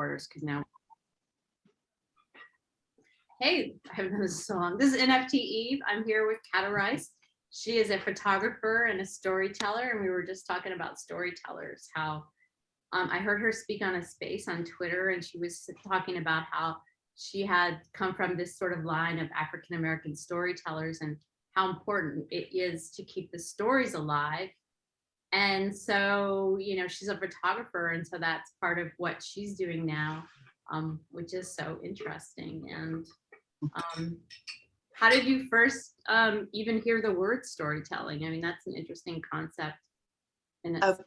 orders because now. Hey, I haven't done this so long. This is NFTeve. I'm here with Kat0Rice. She is a photographer and a storyteller, and we were just talking about storytellers. How I heard her speak on a space on Twitter, and she was talking about how she had come from this sort of line of African American storytellers and how important it is to keep the stories alive. And so, you know, she's a photographer, and so that's part of what she's doing now, which is so interesting. And how did you first even hear the word storytelling? I mean, that's an interesting concept in itself.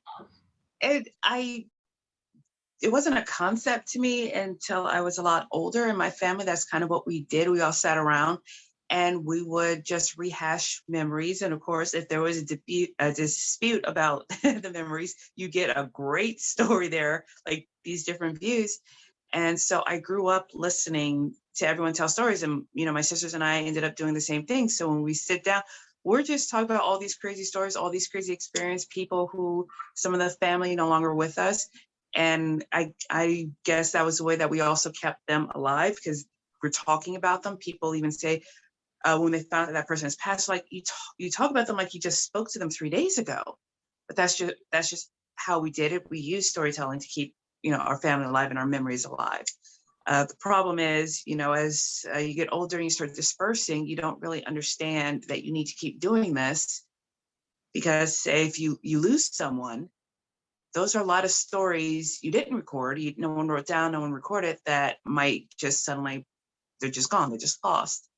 It wasn't a concept to me until I was a lot older. In my family, that's kind of what we did. We all sat around and we would just rehash memories. And of course, if there was a dispute about the memories, you get a great story there, like these different views. And so I grew up listening to everyone tell stories. And, you know, my sisters and I ended up doing the same thing. So when we sit down, we're just talking about all these crazy stories, all these crazy experiences, people who some of the family no longer with us. And I guess that was the way that we also kept them alive, because we're talking about them. People even say, when they found that person has passed, like you talk about them like you just spoke to them 3 days ago. But that's just how we did it. We use storytelling to keep, you know, our family alive and our memories alive. The problem is, you know, as you get older and you start dispersing, you don't really understand that you need to keep doing this, because say if you lose someone, those are a lot of stories you didn't record. No one wrote down, no one recorded, that might just suddenly, they're just gone, they're just lost.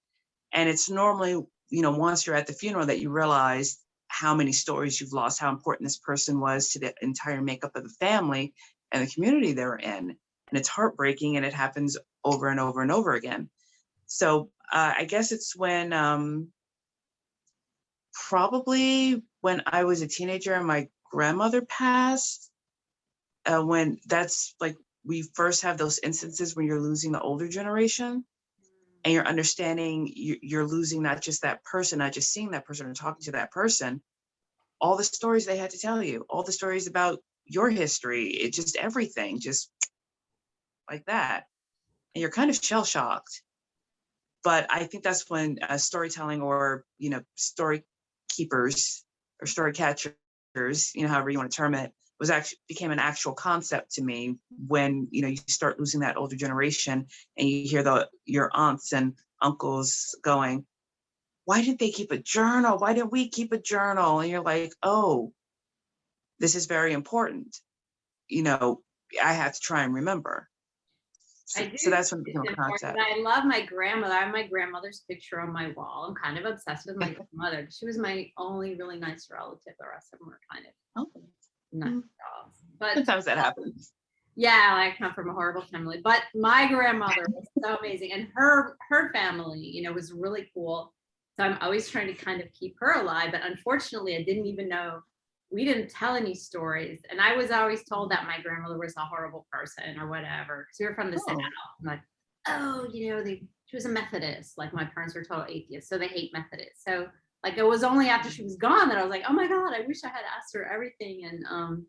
And it's normally, you know, once you're at the funeral that you realize how many stories you've lost, how important this person was to the entire makeup of the family and the community they were in. And it's heartbreaking, and it happens over and over and over again. So I guess it's when, probably when I was a teenager and my grandmother passed, when that's like, we first have those instances when you're losing the older generation. And you're understanding you're losing not just that person, not just seeing that person or talking to that person, all the stories they had to tell you, all the stories about your history, it just everything, just like that. And you're kind of shell shocked. But I think that's when storytelling, or, you know, story keepers or story catchers, you know, however you want to term it, became an actual concept to me when, you know, you start losing that older generation and you hear your aunts and uncles going, why didn't they keep a journal? Why didn't we keep a journal? And you're like, oh, this is very important. You know, I have to try and remember. So that's when it became a concept. I love my grandmother. I have my grandmother's picture on my wall. I'm kind of obsessed with my grandmother. She was my only really nice relative. The rest of them were kind of not dogs. But sometimes that happens. Yeah, I come from a horrible family. But my grandmother was so amazing, and her family, you know, was really cool. So I'm always trying to kind of keep her alive. But unfortunately, I didn't even know. We didn't tell any stories. And I was always told that my grandmother was a horrible person or whatever. Because we were from the South. I'm like, oh, you know, she was a Methodist. Like my parents were total atheists, so they hate Methodists. So like it was only after she was gone that I was like, oh my God, I wish I had asked her everything. And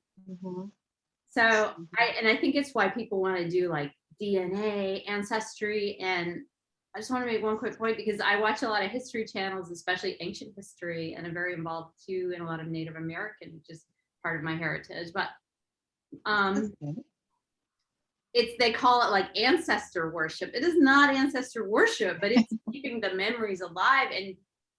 so I think it's why people want to do like DNA, ancestry, and I just want to make one quick point, because I watch a lot of history channels, especially ancient history, and I'm very involved too in a lot of Native American, which is part of my heritage. But they call it like ancestor worship. It is not ancestor worship, but it's keeping the memories alive,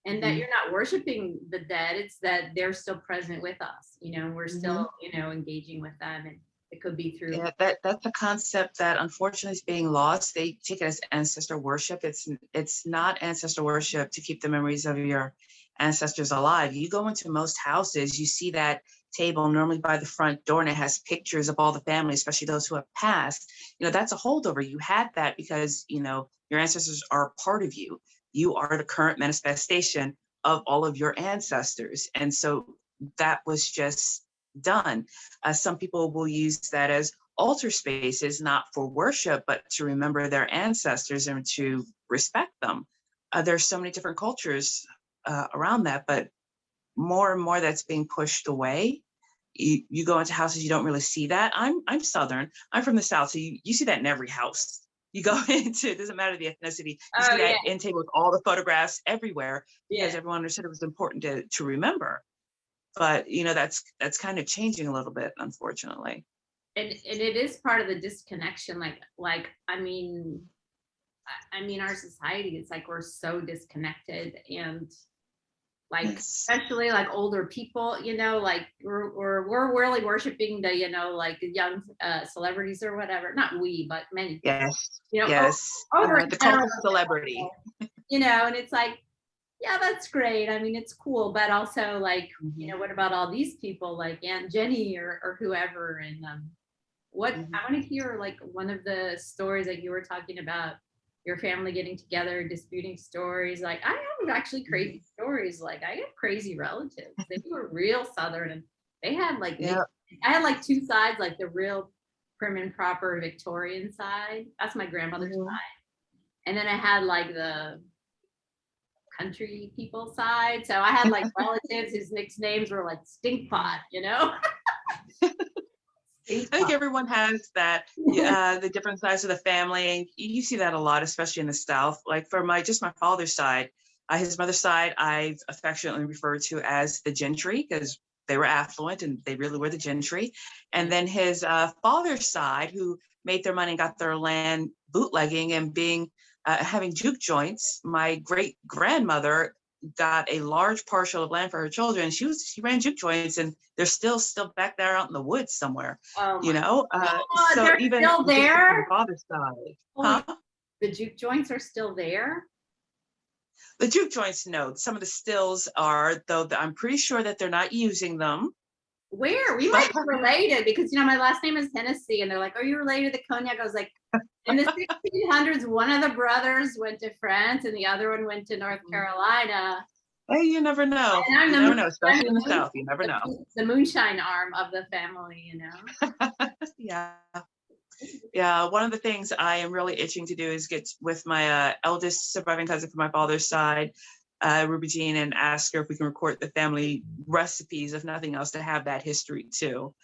and that you're not worshiping the dead. It's that they're still present with us. You know, we're still, you know, engaging with them, and it could be through. Yeah, that's a concept that unfortunately is being lost. They take it as ancestor worship. It's not ancestor worship to keep the memories of your ancestors alive. You go into most houses, you see that table normally by the front door, and it has pictures of all the family, especially those who have passed. You know, that's a holdover. You had that because, you know, your ancestors are a part of you. You are the current manifestation of all of your ancestors. And so that was just done. Some people will use that as altar spaces, not for worship, but to remember their ancestors and to respect them. There's so many different cultures around that, but more and more that's being pushed away. You go into houses, you don't really see that. I'm Southern. I'm from the South, so you see that in every house. You go into, it doesn't matter the ethnicity, you see that end table with all the photographs everywhere, because everyone understood it was important to remember. But that's kind of changing a little bit, unfortunately. And it is part of the disconnection. I mean, our society, it's like we're so disconnected, and especially like older people, like we're really worshiping the like young celebrities or whatever. Not we, but many people. Yes. Over The cult of celebrity. And it's like, yeah, that's great. I mean, it's cool, but also like, what about all these people like Aunt Jenny or whoever? And I want to hear like one of the stories that you were talking about, your family getting together, disputing stories. Like I have actually crazy stories. Like I have crazy relatives. They were real Southern, and they had like, I had like two sides, like the real prim and proper Victorian side. That's my grandmother's side. And then I had like the country people side. So I had like relatives whose mixed names were like Stinkpot, I think everyone has that, the different sides of the family. And you see that a lot, especially in the South. Like for my father's side, his mother's side, I've affectionately referred to as the gentry, because they were affluent and they really were the gentry. And then his father's side, who made their money and got their land bootlegging and having juke joints. My great grandmother got a large parcel of land for her children. She ran juke joints, and they're still back there out in the woods somewhere. So they're even still there. Father's side, the juke joints are still there. The juke joints, no. Some of the stills are, though. I'm pretty sure that they're not using them. Where we might be related, because my last name is Hennessy, and they're like, "Are you related to cognac?" I was like, in the 1600s, one of the brothers went to France and the other one went to North Carolina. Hey, you never know. You never know, especially in the South. You never know. The moonshine arm of the family, Yeah. One of the things I am really itching to do is get with my eldest surviving cousin from my father's side, Ruby Jean, and ask her if we can record the family recipes, if nothing else, to have that history too.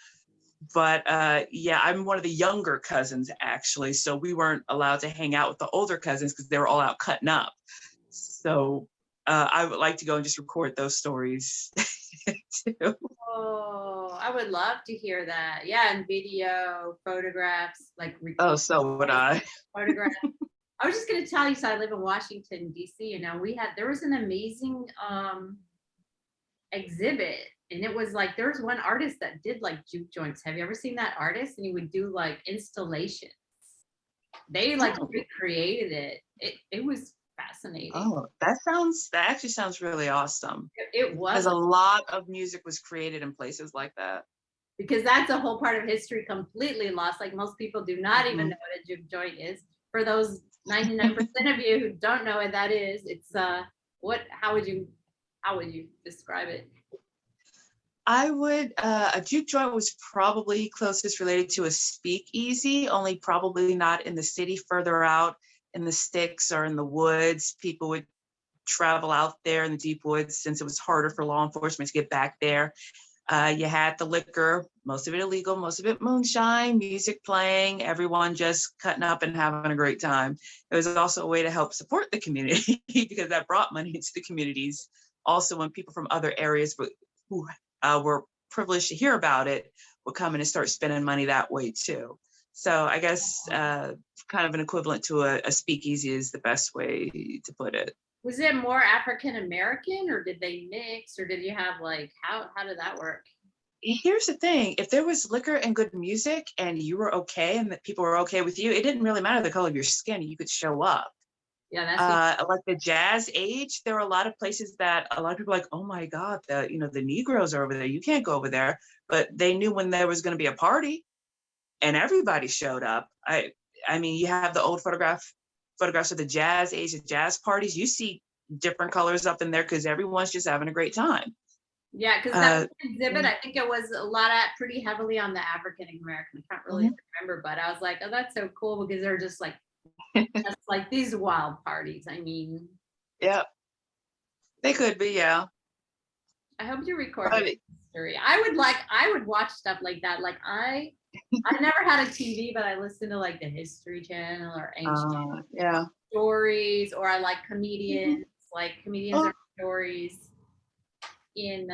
But I'm one of the younger cousins, actually. So we weren't allowed to hang out with the older cousins because they were all out cutting up. So I would like to go and just record those stories too. Oh, I would love to hear that. Yeah, and video, photographs, like. Oh, so would I. Photographs. I was just going to tell you, so I live in Washington, D.C., there was an amazing exhibit, and it was like, there was one artist that did like juke joints. Have you ever seen that artist? And he would do like installations. They like recreated it. It was fascinating. Oh, that actually sounds really awesome. It was. Because a lot of music was created in places like that. Because that's a whole part of history completely lost. Like most people do not even know what a juke joint is. For those 99% of you who don't know what that is, it's how would you describe it? I would, a juke joint was probably closest related to a speakeasy, only probably not in the city, further out in the sticks or in the woods. People would travel out there in the deep woods, since it was harder for law enforcement to get back there. You had the liquor, most of it illegal, most of it moonshine, music playing, everyone just cutting up and having a great time. It was also a way to help support the community because that brought money into the communities. Also, when people from other areas who were privileged to hear about it would come in and start spending money that way too. So I guess kind of an equivalent to a speakeasy is the best way to put it. Was it more African American, or did they mix, or did you have like, how did that work? Here's the thing. If there was liquor and good music and you were okay and that people were okay with you, it didn't really matter the color of your skin. You could show up. Yeah, that's like the jazz age, there were a lot of places that a lot of people were like, oh my God, the Negroes are over there. You can't go over there. But they knew when there was going to be a party and everybody showed up. I mean, you have the old photographs of the jazz age, the jazz parties. You see different colors up in there because everyone's just having a great time. Yeah, because that exhibit, I think it was a lot of pretty heavily on the African American. I can't really remember, but I was like, oh, that's so cool, because they're just like these wild parties. I mean, yeah, they could be. Yeah, I hope you record it. history. I would watch stuff like that. Like I never had a TV, but I listened to like the History Channel or ancient Yeah. stories, or I like comedians. Like comedians Oh, are stories in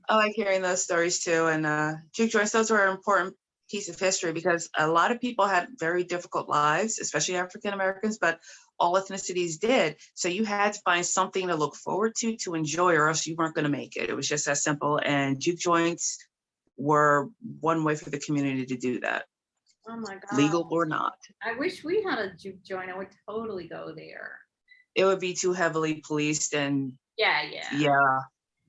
I like hearing those stories too. And juke joints, those were an important piece of history because a lot of people had very difficult lives, especially African Americans, but all ethnicities did. So you had to find something to look forward to enjoy, or else you weren't going to make it. It was just that simple. And juke joints were one way for the community to do that, oh my God. legal or not. I wish we had a juke joint. I would totally go there. It would be too heavily policed and Yeah.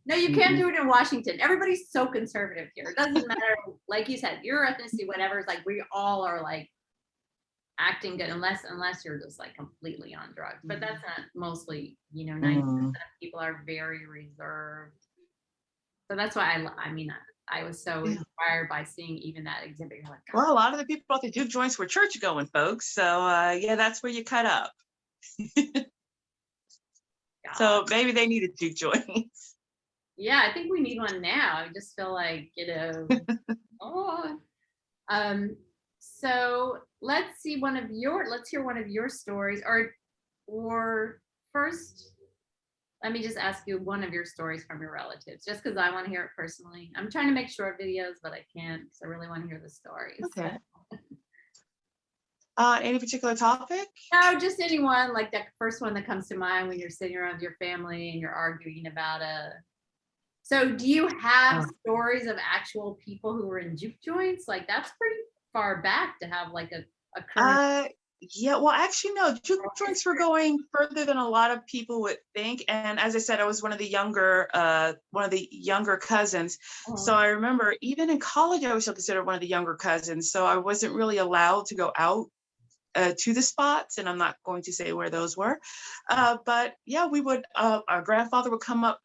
No, you can't do it in Washington. Everybody's so conservative here. It doesn't matter. Like you said, your ethnicity, whatever. It's like we all are like acting good, unless you're just like completely on drugs. But that's not mostly. 90% of people are very reserved. So that's why I was so inspired by seeing even that exhibit. You're like, well, a lot of the people at the juke joints were church going folks. So yeah, that's where you cut up. So maybe they needed juke joints. Yeah, I think we need one now. I just feel like, so let's hear one of your stories, or first, let me just ask you one of your stories from your relatives, just because I want to hear it personally. I'm trying to make short videos, but I can't, because I really want to hear the stories. Okay. Any particular topic? No, just anyone, like that first one that comes to mind when you're sitting around your family and you're arguing about So do you have stories of actual people who were in juke joints? Like that's pretty far back to have like a current. Yeah, well, actually, no, juke joints were going further than a lot of people would think. And as I said, I was one of the younger cousins. So I remember even in college, I was still considered one of the younger cousins. So I wasn't really allowed to go out to the spots, and I'm not going to say where those were. But yeah, we would, our grandfather would come up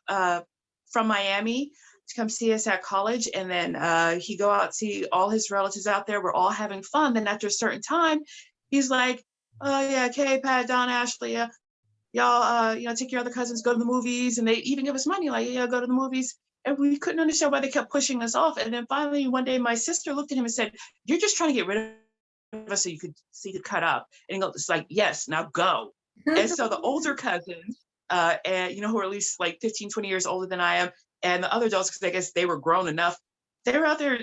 from Miami to come see us at college. And then he'd go out, see all his relatives out there. We're all having fun. Then after a certain time, he's like, oh yeah, Kay, Pat, Don, Ashley, y'all, take your other cousins, go to the movies. And they even give us money, like, yeah, go to the movies. And we couldn't understand why they kept pushing us off. And then finally, one day, my sister looked at him and said, you're just trying to get rid of us so you could cut up. And he goes, like, yes, now go. And so the older cousins, and who are at least like 15, 20 years older than I am, and the other adults, because I guess they were grown enough, they were out there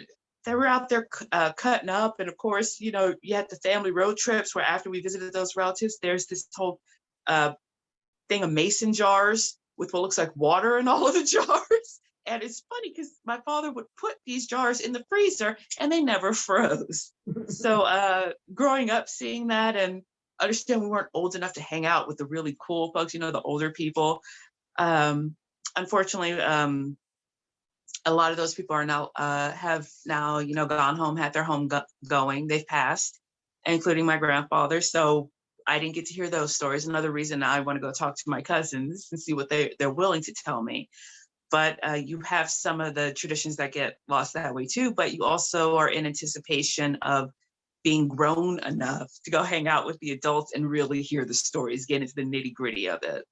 cutting up. And of course, you had the family road trips where after we visited those relatives, there's this whole thing of mason jars with what looks like water in all of the jars. And it's funny because my father would put these jars in the freezer and they never froze. So growing up, seeing that, and understand we weren't old enough to hang out with the really cool folks, the older people. Unfortunately, a lot of those people are now have now gone home, had their home going. They've passed, including my grandfather. So I didn't get to hear those stories. Another reason I want to go talk to my cousins and see what they're willing to tell me. But you have some of the traditions that get lost that way too. But you also are in anticipation of being grown enough to go hang out with the adults and really hear the stories, get into the nitty gritty of it.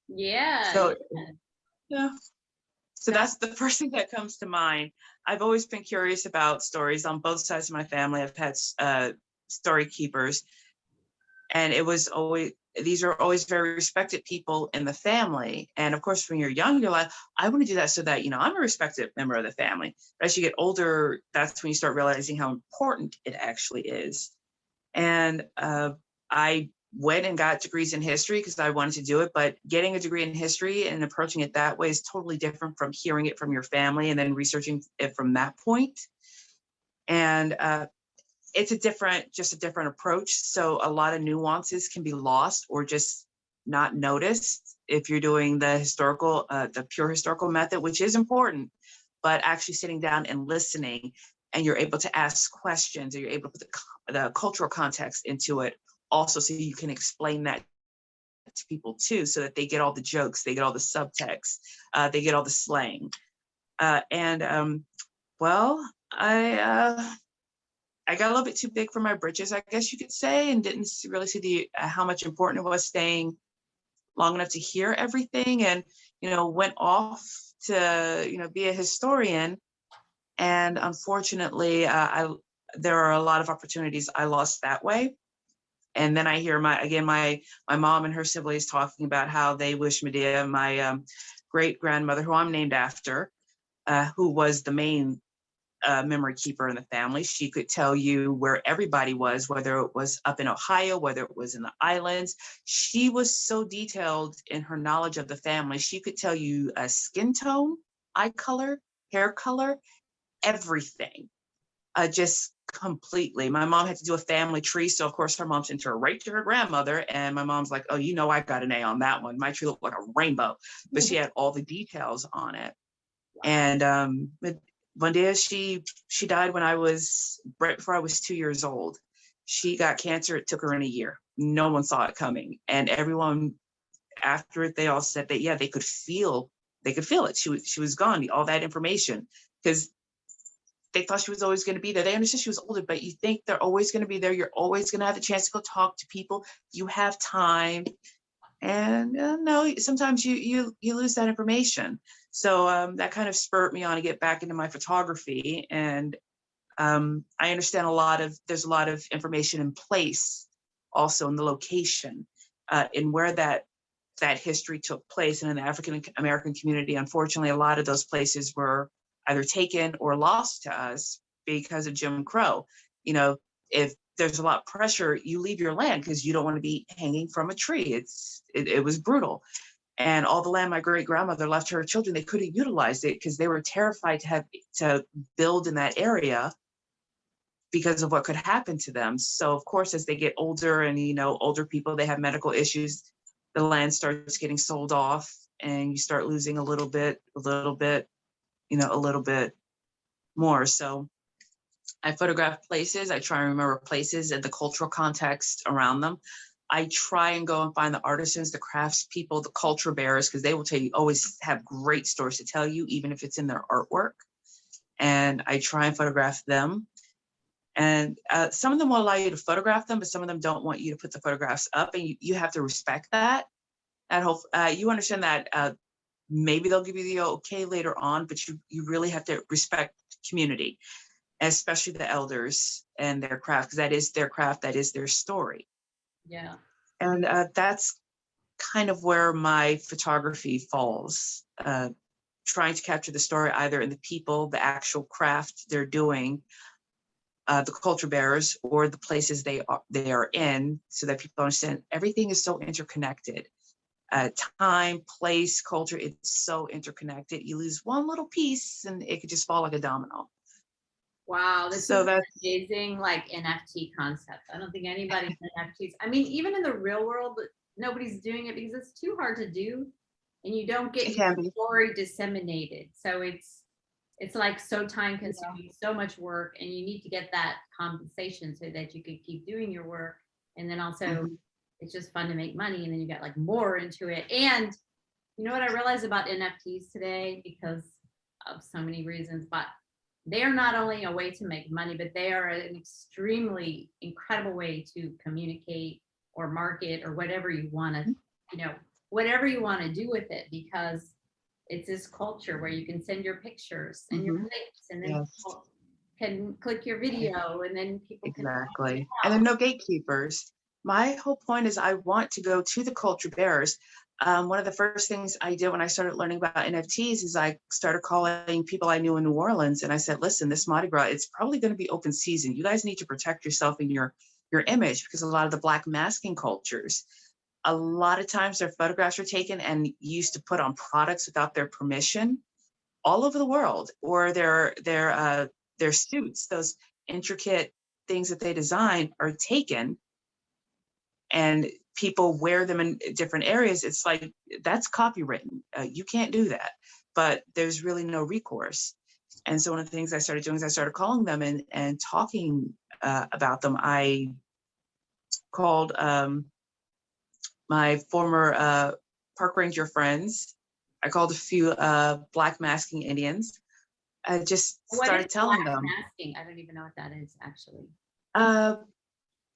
Yeah. So yeah. So that's the first thing that comes to mind. I've always been curious about stories on both sides of my family. I've had story keepers, and these are always very respected people in the family. And of course, when you're young, you're like, I want to do that so that, I'm a respected member of the family. But as you get older, that's when you start realizing how important it actually is. And I went and got degrees in history because I wanted to do it, but getting a degree in history and approaching it that way is totally different from hearing it from your family and then researching it from that point. And it's just a different approach. So a lot of nuances can be lost or just not noticed if you're doing the pure historical method, which is important, but actually sitting down and listening, and you're able to ask questions, or you're able to put the cultural context into it also, so you can explain that to people too, so that they get all the jokes, they get all the subtext, they get all the slang. I got a little bit too big for my britches, I guess you could say, and didn't really see how much important it was staying long enough to hear everything, and went off to be a historian And unfortunately, there are a lot of opportunities I lost that way. And then I hear my mom and her siblings talking about how they wish Medea, my great grandmother, who I'm named after, who was the main memory keeper in the family. She could tell you where everybody was, whether it was up in Ohio, whether it was in the islands. She was so detailed in her knowledge of the family. She could tell you a skin tone, eye color, hair color, everything. Just completely. My mom had to do a family tree. So of course her mom sent her right to her grandmother. And my mom's like, oh, you know, I got an A on that one. My tree looked like a rainbow, but she had all the details on it. And one day she died when I was right before I was 2 years old. She got cancer. It took her in a year. No one saw it coming. And everyone after it, they all said that, yeah, they could feel it. She was gone, all that information, because they thought she was always going to be there. They understood she was older, but you think they're always going to be there. You're always going to have the chance to go talk to people. You have time. And no, sometimes you lose that information. So that kind of spurred me on to get back into my photography. And I understand there's a lot of information in place, also in the location, in where that history took place. And in the African American community, unfortunately, a lot of those places were either taken or lost to us because of Jim Crow. You know, if there's a lot of pressure, you leave your land because you don't want to be hanging from a tree. It was brutal. And all the land my great grandmother left her children, they couldn't utilize it because they were terrified to build in that area because of what could happen to them. So of course, as they get older and, you know, older people, they have medical issues, the land starts getting sold off and you start losing a little bit, you know, a little bit more. So I photograph places. I try and remember places and the cultural context around them. I try and go and find the artisans, the crafts people, the culture bearers, because they will tell you, always have great stories to tell you, even if it's in their artwork. And I try and photograph them. And some of them will allow you to photograph them, but some of them don't want you to put the photographs up. And you have to respect that. You understand that maybe they'll give you the okay later on, but you really have to respect community, especially the elders and their craft, because that is their craft, that is their story. Yeah. And that's kind of where my photography falls, trying to capture the story either in the people, the actual craft they're doing, the culture bearers, or the places they are in, so that people understand everything is so interconnected. Time, place, culture, it's so interconnected. You lose one little piece and it could just fall like a domino. Wow, this So is that's amazing, like NFT concept. I don't think anybody's NFTs. I mean, even in the real world, nobody's doing it because it's too hard to do, and you don't get your story disseminated. So it's like so time consuming, so much work, and you need to get that compensation so that you can keep doing your work. And then also it's just fun to make money, and then you get like more into it. And you know what I realized about NFTs today, because of so many reasons, but they are not only a way to make money, but they are an extremely incredible way to communicate or market or whatever you want to, you know, whatever you want to do with it, because it's this culture where you can send your pictures and your links, and then people can click your video, and then people can exactly. And there are no gatekeepers. My whole point is I want to go to the culture bearers. One of the first things I did when I started learning about NFTs is I started calling people I knew in New Orleans, and I said, listen, this Mardi Gras, it's probably going to be open season. You guys need to protect yourself and your image, because a lot of the Black masking cultures, a lot of times their photographs are taken and used to put on products without their permission all over the world, or their suits, those intricate things that they design are taken and people wear them in different areas. It's like, that's copywritten. You can't do that, but there's really no recourse. And so one of the things I started doing is I started calling them and talking about them. I called my former park ranger friends. I called a few Black masking Indians. I just started telling them. Masking? I don't even know what that is, actually.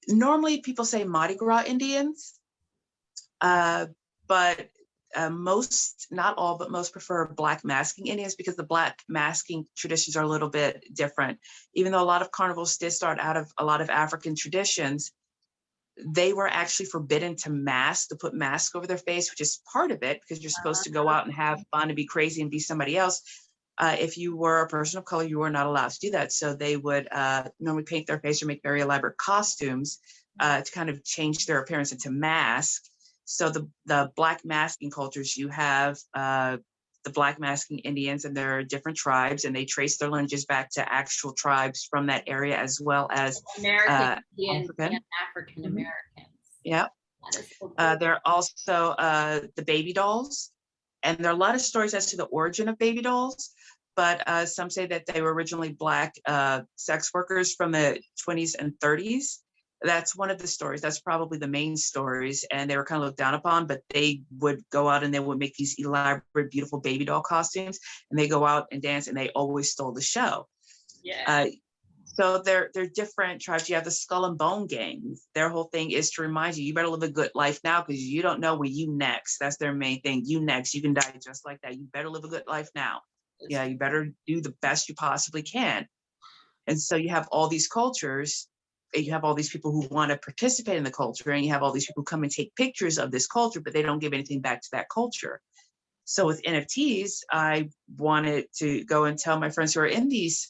Normally people say Mardi Gras Indians, but most, not all, but most prefer Black masking Indians because the Black masking traditions are a little bit different. Even though a lot of carnivals did start out of a lot of African traditions, they were actually forbidden to mask, to put masks over their face, which is part of it because you're supposed to go out and have fun and be crazy and be somebody else. If you were a person of color, you were not allowed to do that. So they would normally paint their face or make very elaborate costumes to kind of change their appearance and to mask. So the Black masking cultures, you have the Black masking Indians, and there are different tribes, and they trace their lineages back to actual tribes from that area, as well as American Indians African. and African Americans. Yeah. There are also the baby dolls, and there are a lot of stories as to the origin of baby dolls, but some say that they were originally Black sex workers from the 20s and 30s. That's one of the stories. That's probably the main stories, and they were kind of looked down upon, but they would go out and they would make these elaborate, beautiful baby doll costumes, and they go out and dance, and they always stole the show. Yeah. So they're different tribes. You have the Skull and Bone Gang. Their whole thing is to remind you, you better live a good life now because you don't know where you next. That's their main thing. You next, you can die just like that. You better live a good life now. Yeah, you better do the best you possibly can. And so you have all these cultures, and you have all these people who want to participate in the culture, and you have all these people come and take pictures of this culture, but they don't give anything back to that culture. So with NFTs, I wanted to go and tell my friends who are in these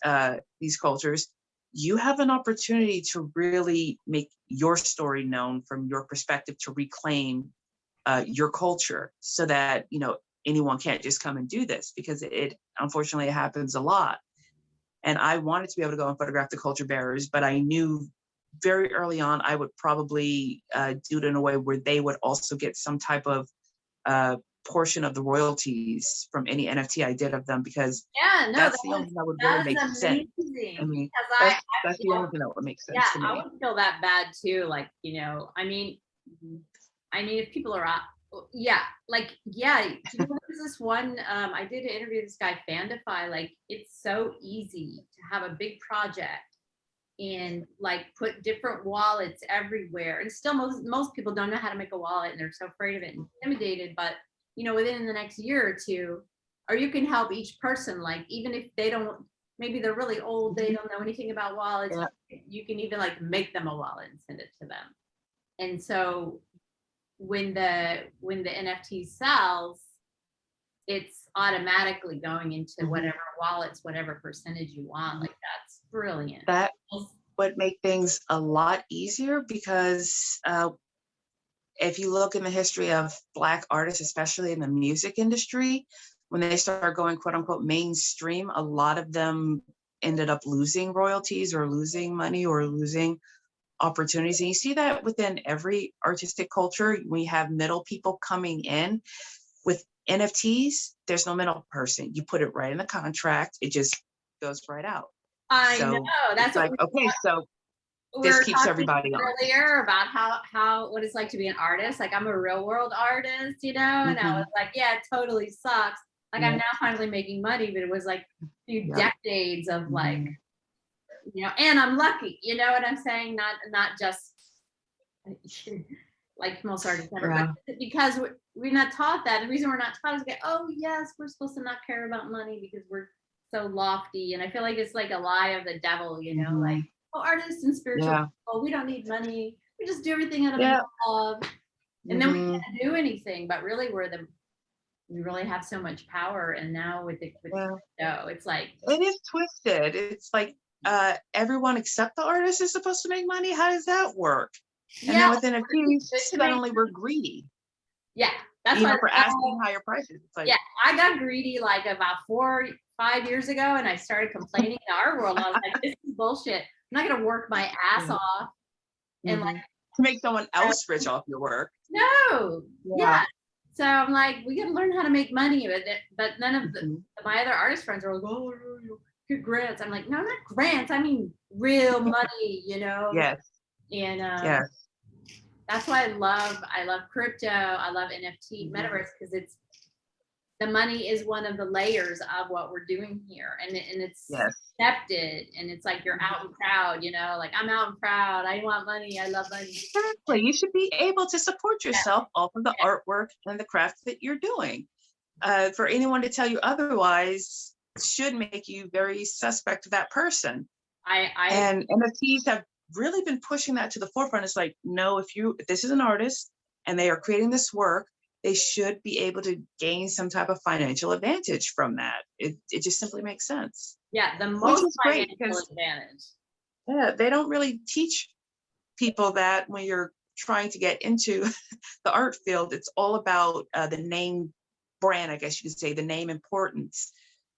cultures, you have an opportunity to really make your story known from your perspective, to reclaim your culture, so that, you know, anyone can't just come and do this, because it unfortunately happens a lot. And I wanted to be able to go and photograph the culture bearers, but I knew very early on I would probably do it in a way where they would also get some type of portion of the royalties from any NFT I did of them, because Yeah, no, that's the only thing that would really make sense. I mean, that's the only thing that would make sense to me. I would feel that bad too. Like, you know, I mean, if people are out, yeah, like, yeah. There's this one, I did an interview with this guy, Fandify. Like, it's so easy to have a big project and like put different wallets everywhere. And still most people don't know how to make a wallet, and they're so afraid of it and intimidated. But, you know, within the next year or two, or you can help each person, like, even if they don't, maybe they're really old, they don't know anything about wallets, you can even like make them a wallet and send it to them. And so when the NFT sells, it's automatically going into whatever wallets, whatever percentage you want. Like, that's brilliant. That would make things a lot easier, because if you look in the history of Black artists, especially in the music industry, when they start going quote unquote mainstream, a lot of them ended up losing royalties or losing money or losing opportunities. And you see that within every artistic culture. We have middle people coming in. With NFTs, there's no middle person. You put it right in the contract. It just goes right out. I know. That's like, okay, so this keeps everybody on. Earlier about how what it's like to be an artist. Like, I'm a real world artist, you know, and I was like, yeah, it totally sucks. Like, I'm now finally making money, but it was like a few decades of like, you know, and I'm lucky, you know what I'm saying? Not just like most artists ever, but because we're not taught that. The reason we're not taught is that, oh yes, we're supposed to not care about money because we're so lofty. And I feel like it's like a lie of the devil, you know, like, oh, artists and spiritual people, we don't need money. We just do everything out of love. And then we can't do anything, but really we really have so much power. And now with crypto, it's like, it is twisted. It's like everyone except the artist is supposed to make money. How does that work? And then within a few, suddenly we're greedy. Yeah, that's why we're asking higher prices. It's like, I got greedy like about 4-5 years ago, and I started complaining to our world. I was like, this is bullshit. I'm not gonna work my ass off and like to make someone else rich off your work. No. So I'm like, we gotta learn how to make money with it. But none of my other artist friends are like, oh, good grants. I'm like, no, not grants. I mean real money, you know. Yes. And that's why I love crypto. I love NFT metaverse, because the money is one of the layers of what we're doing here, and it's Yes. accepted, and it's like you're out and proud, you know, like I'm out and proud. I want money. I love money. Exactly. You should be able to support Yeah. yourself off of the Yeah. artwork and the craft that you're doing. For anyone to tell you otherwise should make you very suspect of that person. And NFTs have really been pushing that to the forefront. It's like, no, if this is an artist and they are creating this work, they should be able to gain some type of financial advantage from that. It just simply makes sense. Yeah, the Which most is great financial because advantage. they don't really teach people that when you're trying to get into the art field. It's all about the name brand, I guess you could say, the name importance.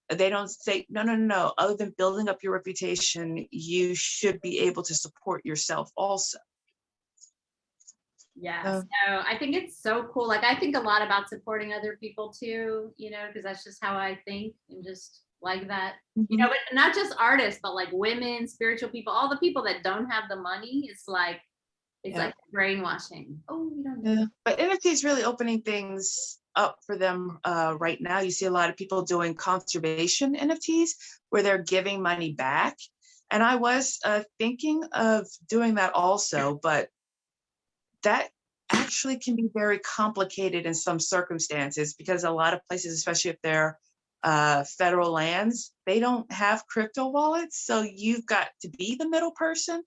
They don't say, no. Other than building up your reputation, you should be able to support yourself also. Yes. No, I think it's so cool. Like, I think a lot about supporting other people too, you know, because that's just how I think, and just like that, you know, but not just artists, but like women, spiritual people, all the people that don't have the money. It's like brainwashing. Oh, you don't do But NFT is really opening things up for them right now. You see a lot of people doing conservation NFTs where they're giving money back. And I was thinking of doing that also, but that actually can be very complicated in some circumstances because a lot of places, especially if they're federal lands, they don't have crypto wallets. So you've got to be the middle person,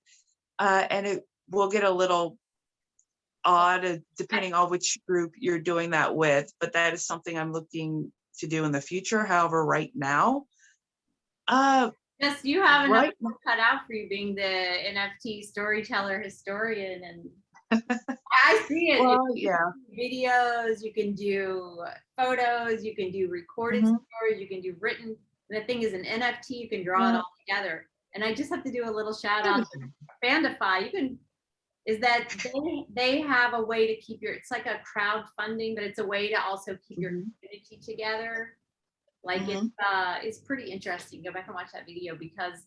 and it will get a little odd depending on which group you're doing that with. But that is something I'm looking to do in the future. However, right now, yes, you have enough right, cut out for you being the NFT storyteller historian, and I see it. well, yeah. Videos, you can do photos, you can do recorded stories, you can do written. And the thing is, an NFT, you can draw it all together. And I just have to do a little shout out to Bandify. You can, is that they have a way to keep your, it's like a crowdfunding, but it's a way to also keep your community together. Like it's pretty interesting. Go back and watch that video because,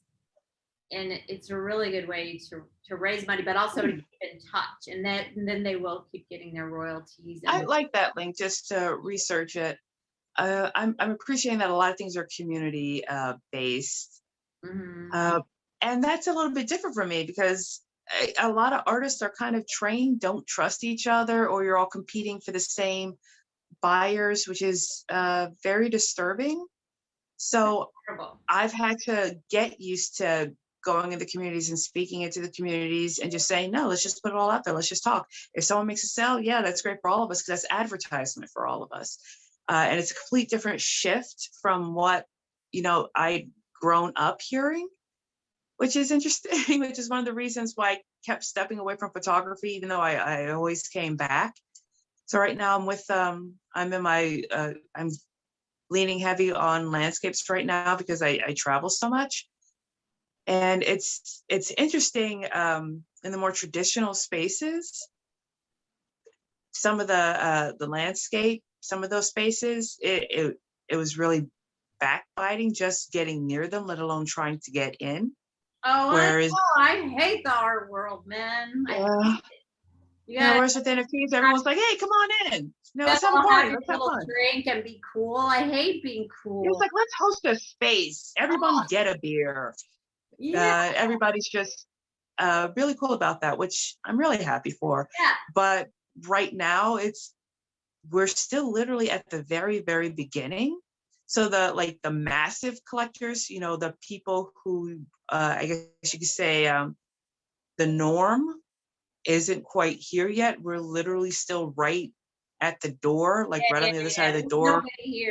and it's a really good way to raise money, but also to keep in touch. And then they will keep getting their royalties. I like that link just to research it. I'm appreciating that a lot of things are community based. And that's a little bit different for me because a lot of artists are kind of trained, don't trust each other, or you're all competing for the same buyers, which is very disturbing. So I've had to get used to going into communities and speaking into the communities and just saying, no, let's just put it all out there. Let's just talk. If someone makes a sale, yeah, that's great for all of us because that's advertisement for all of us. And it's a complete different shift from what, I'd grown up hearing, which is interesting, which is one of the reasons why I kept stepping away from photography, even though I always came back. So right now I'm with, I'm leaning heavy on landscapes right now because I travel so much. And it's interesting in the more traditional spaces, some of the landscape, some of those spaces, it was really backbiting just getting near them, let alone trying to get in. Oh, whereas, I hate the art world, man. Whereas with NFTs, everyone's like, "Hey, come on in. Let's have a party. Let's have fun. Drink and be cool." I hate being cool. It's like, let's host a space. Everybody get a beer. Yeah. Everybody's just really cool about that, which I'm really happy for. Yeah. But right now, we're still literally at the very, very beginning. So the massive collectors, the people who I guess you could say the norm isn't quite here yet. We're literally still right at the door, right on the other side of the door,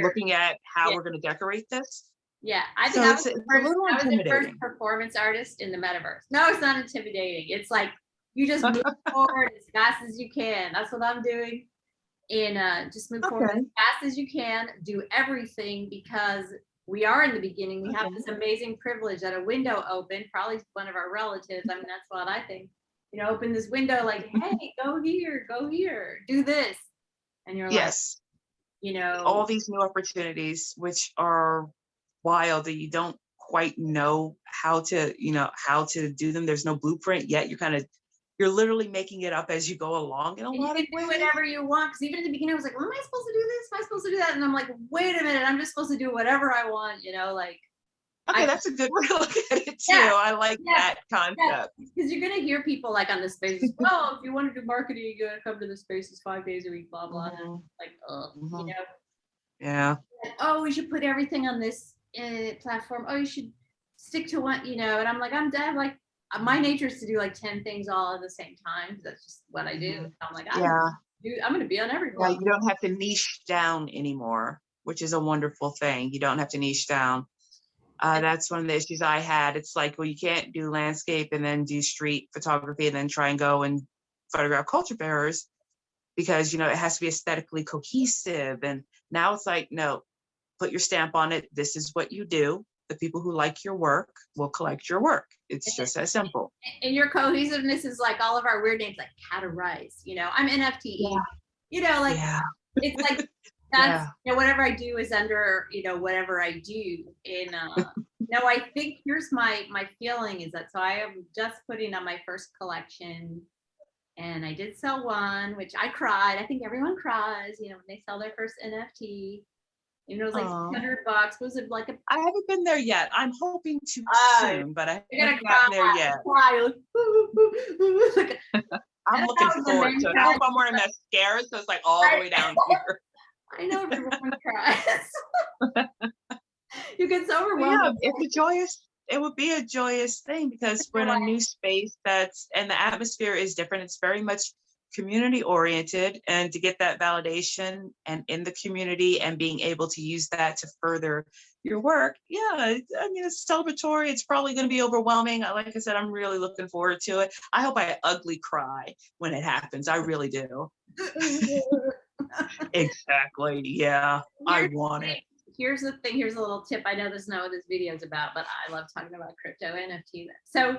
looking at how we're going to decorate this. Yeah, I think I was the first performance artist in the metaverse. No, it's not intimidating. It's like you just move forward as fast as you can. That's what I'm doing. And just move forward as fast as you can. Do everything because we are in the beginning. We have this amazing privilege that a window opened, probably one of our relatives. I mean, that's what I think. Open this window like, hey, go here, do this. And you're like, all these new opportunities, which are wild that you don't quite know how to do them. There's no blueprint yet. You're kind of you're literally making it up as you go along in a And you lot can of do ways. whatever you want. Because even in the beginning, I was like, well, am I supposed to do this? Am I supposed to do that? And I'm like, wait a minute, I'm just supposed to do whatever I want, like Okay, I, that's a good way to look at it too. yeah, I like yeah, that yeah. concept. Because you're gonna hear people like on the spaces, well, if you want to do marketing, you gotta come to the spaces 5 days a week, blah blah. Mhm, Like, mhm. Yeah. like, oh, we should put everything on this platform. Oh, you should stick to one, and I'm like, I'm dead. Like, my nature is to do like 10 things all at the same time. That's just what I do. Mhm. I'm like, Yeah. I'm gonna be on every Yeah, platform. you don't have to niche down anymore, which is a wonderful thing. You don't have to niche down. That's one of the issues I had. It's like, well, you can't do landscape and then do street photography and then try and go and photograph culture bearers because, it has to be aesthetically cohesive. And now it's like, no, put your stamp on it. This is what you do. The people who like your work will collect your work. It's just as simple. And your cohesiveness is like all of our weird names, like Kat0Rice. I'm NFTeve. Like Yeah. it's like that's Yeah. whatever I do is under whatever I do. And no, I think here's my feeling is that so I am just putting on my first collection, and I did sell one, which I cried. I think everyone cries, when they sell their first NFT. It was like Aw. $600. Was it like a I haven't been there yet. I'm hoping to uh, soon, but I you're gonna haven't gotten there yet. cry, like, I'm and looking that was the forward main to it. I cry. hope I'm wearing mascara, so it's like all the way down here. I know everyone cries. You get so But yeah, overwhelmed. it would be a joyous thing because we're in a new space and the atmosphere is different. It's very much community oriented, and to get that validation and in the community and being able to use that to further your work. Yeah, it's celebratory. It's probably going to be overwhelming. Like I said, I'm really looking forward to it. I hope I ugly cry when it happens. I really do. Exactly. Yeah, I want it. Here's the thing. Here's a little tip. I know this is not what this video is about, but I love talking about crypto NFT. So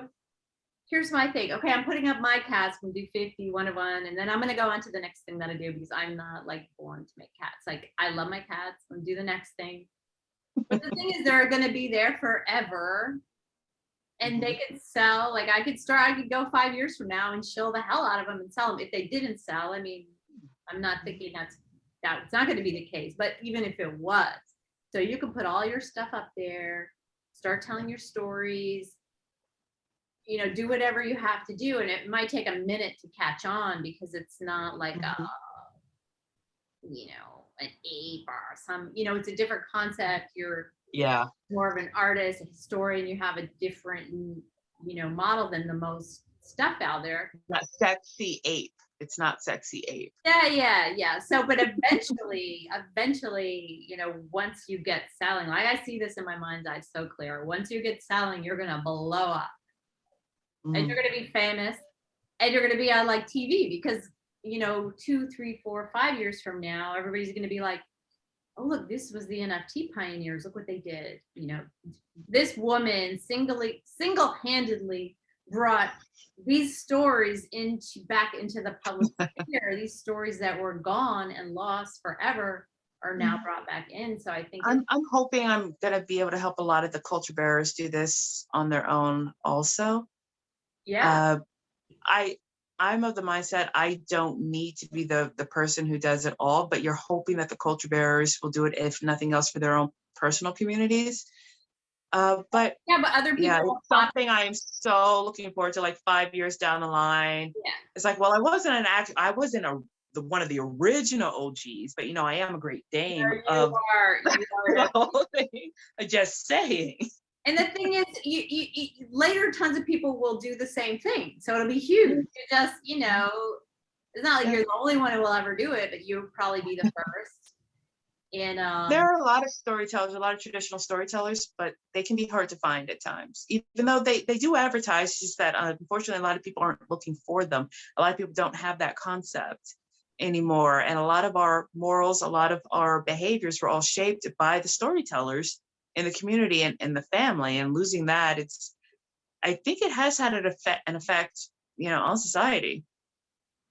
here's my thing. Okay, I'm putting up my cats. I'm gonna do 50, one of one, and then I'm gonna go on to the next thing that I do because I'm not like born to make cats. Like I love my cats. I'm gonna do the next thing. But the thing is, they're gonna be there forever, and they could sell. Like I could go 5 years from now and shill the hell out of them and sell them. If they didn't sell, I mean, I'm not thinking that's not going to be the case. But even if it was, so you can put all your stuff up there, start telling your stories, do whatever you have to do. And it might take a minute to catch on because it's not like an ape or some, it's a different concept. You're more of an artist, a historian. You have a different, model than the most stuff out there. Not sexy ape. It's not sexy ape. Yeah. So, but eventually, once you get selling, like I see this in my mind's eye so clear. Once you get selling, you're gonna blow up, and you're gonna be famous, and you're gonna be on like TV because 2, 3, 4, 5 years from now, everybody's gonna be like, oh look, this was the NFT pioneers. Look what they did. This woman single-handedly brought these stories back into the public sphere. These stories that were gone and lost forever are now brought back in. So I think I'm hoping I'm gonna be able to help a lot of the culture bearers do this on their own also. Yeah. I'm of the mindset I don't need to be the person who does it all, but you're hoping that the culture bearers will do it, if nothing else, for their own personal communities. But other people. yeah, it's something I am so looking forward to, like 5 years down the line. Yeah. It's like, well, I wasn't one of the original OGs, but I am a great dame You of are the whole thing. Just saying. And the thing is, you later tons of people will do the same thing. So it'll be huge. You just, it's not like you're the only one who will ever do it, but you'll probably be the first. And there are a lot of storytellers, a lot of traditional storytellers, but they can be hard to find at times. Even though they do advertise, just that unfortunately a lot of people aren't looking for them. A lot of people don't have that concept anymore. And a lot of our morals, a lot of our behaviors were all shaped by the storytellers in the community and the family. And losing that, I think it has had an effect, on society.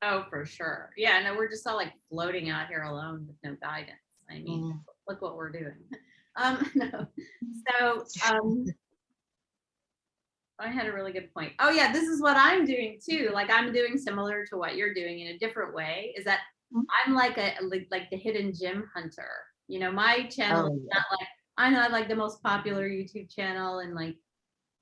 Oh, for sure. Yeah, no, we're just all like floating out here alone with no guidance. I mean, look what we're doing. No. So I had a really good point. Oh yeah, this is what I'm doing too. Like I'm doing similar to what you're doing in a different way. Is that Mhm. I'm like like the hidden gem hunter. You know, my channel is Oh, not like I'm not like the most popular YouTube channel and like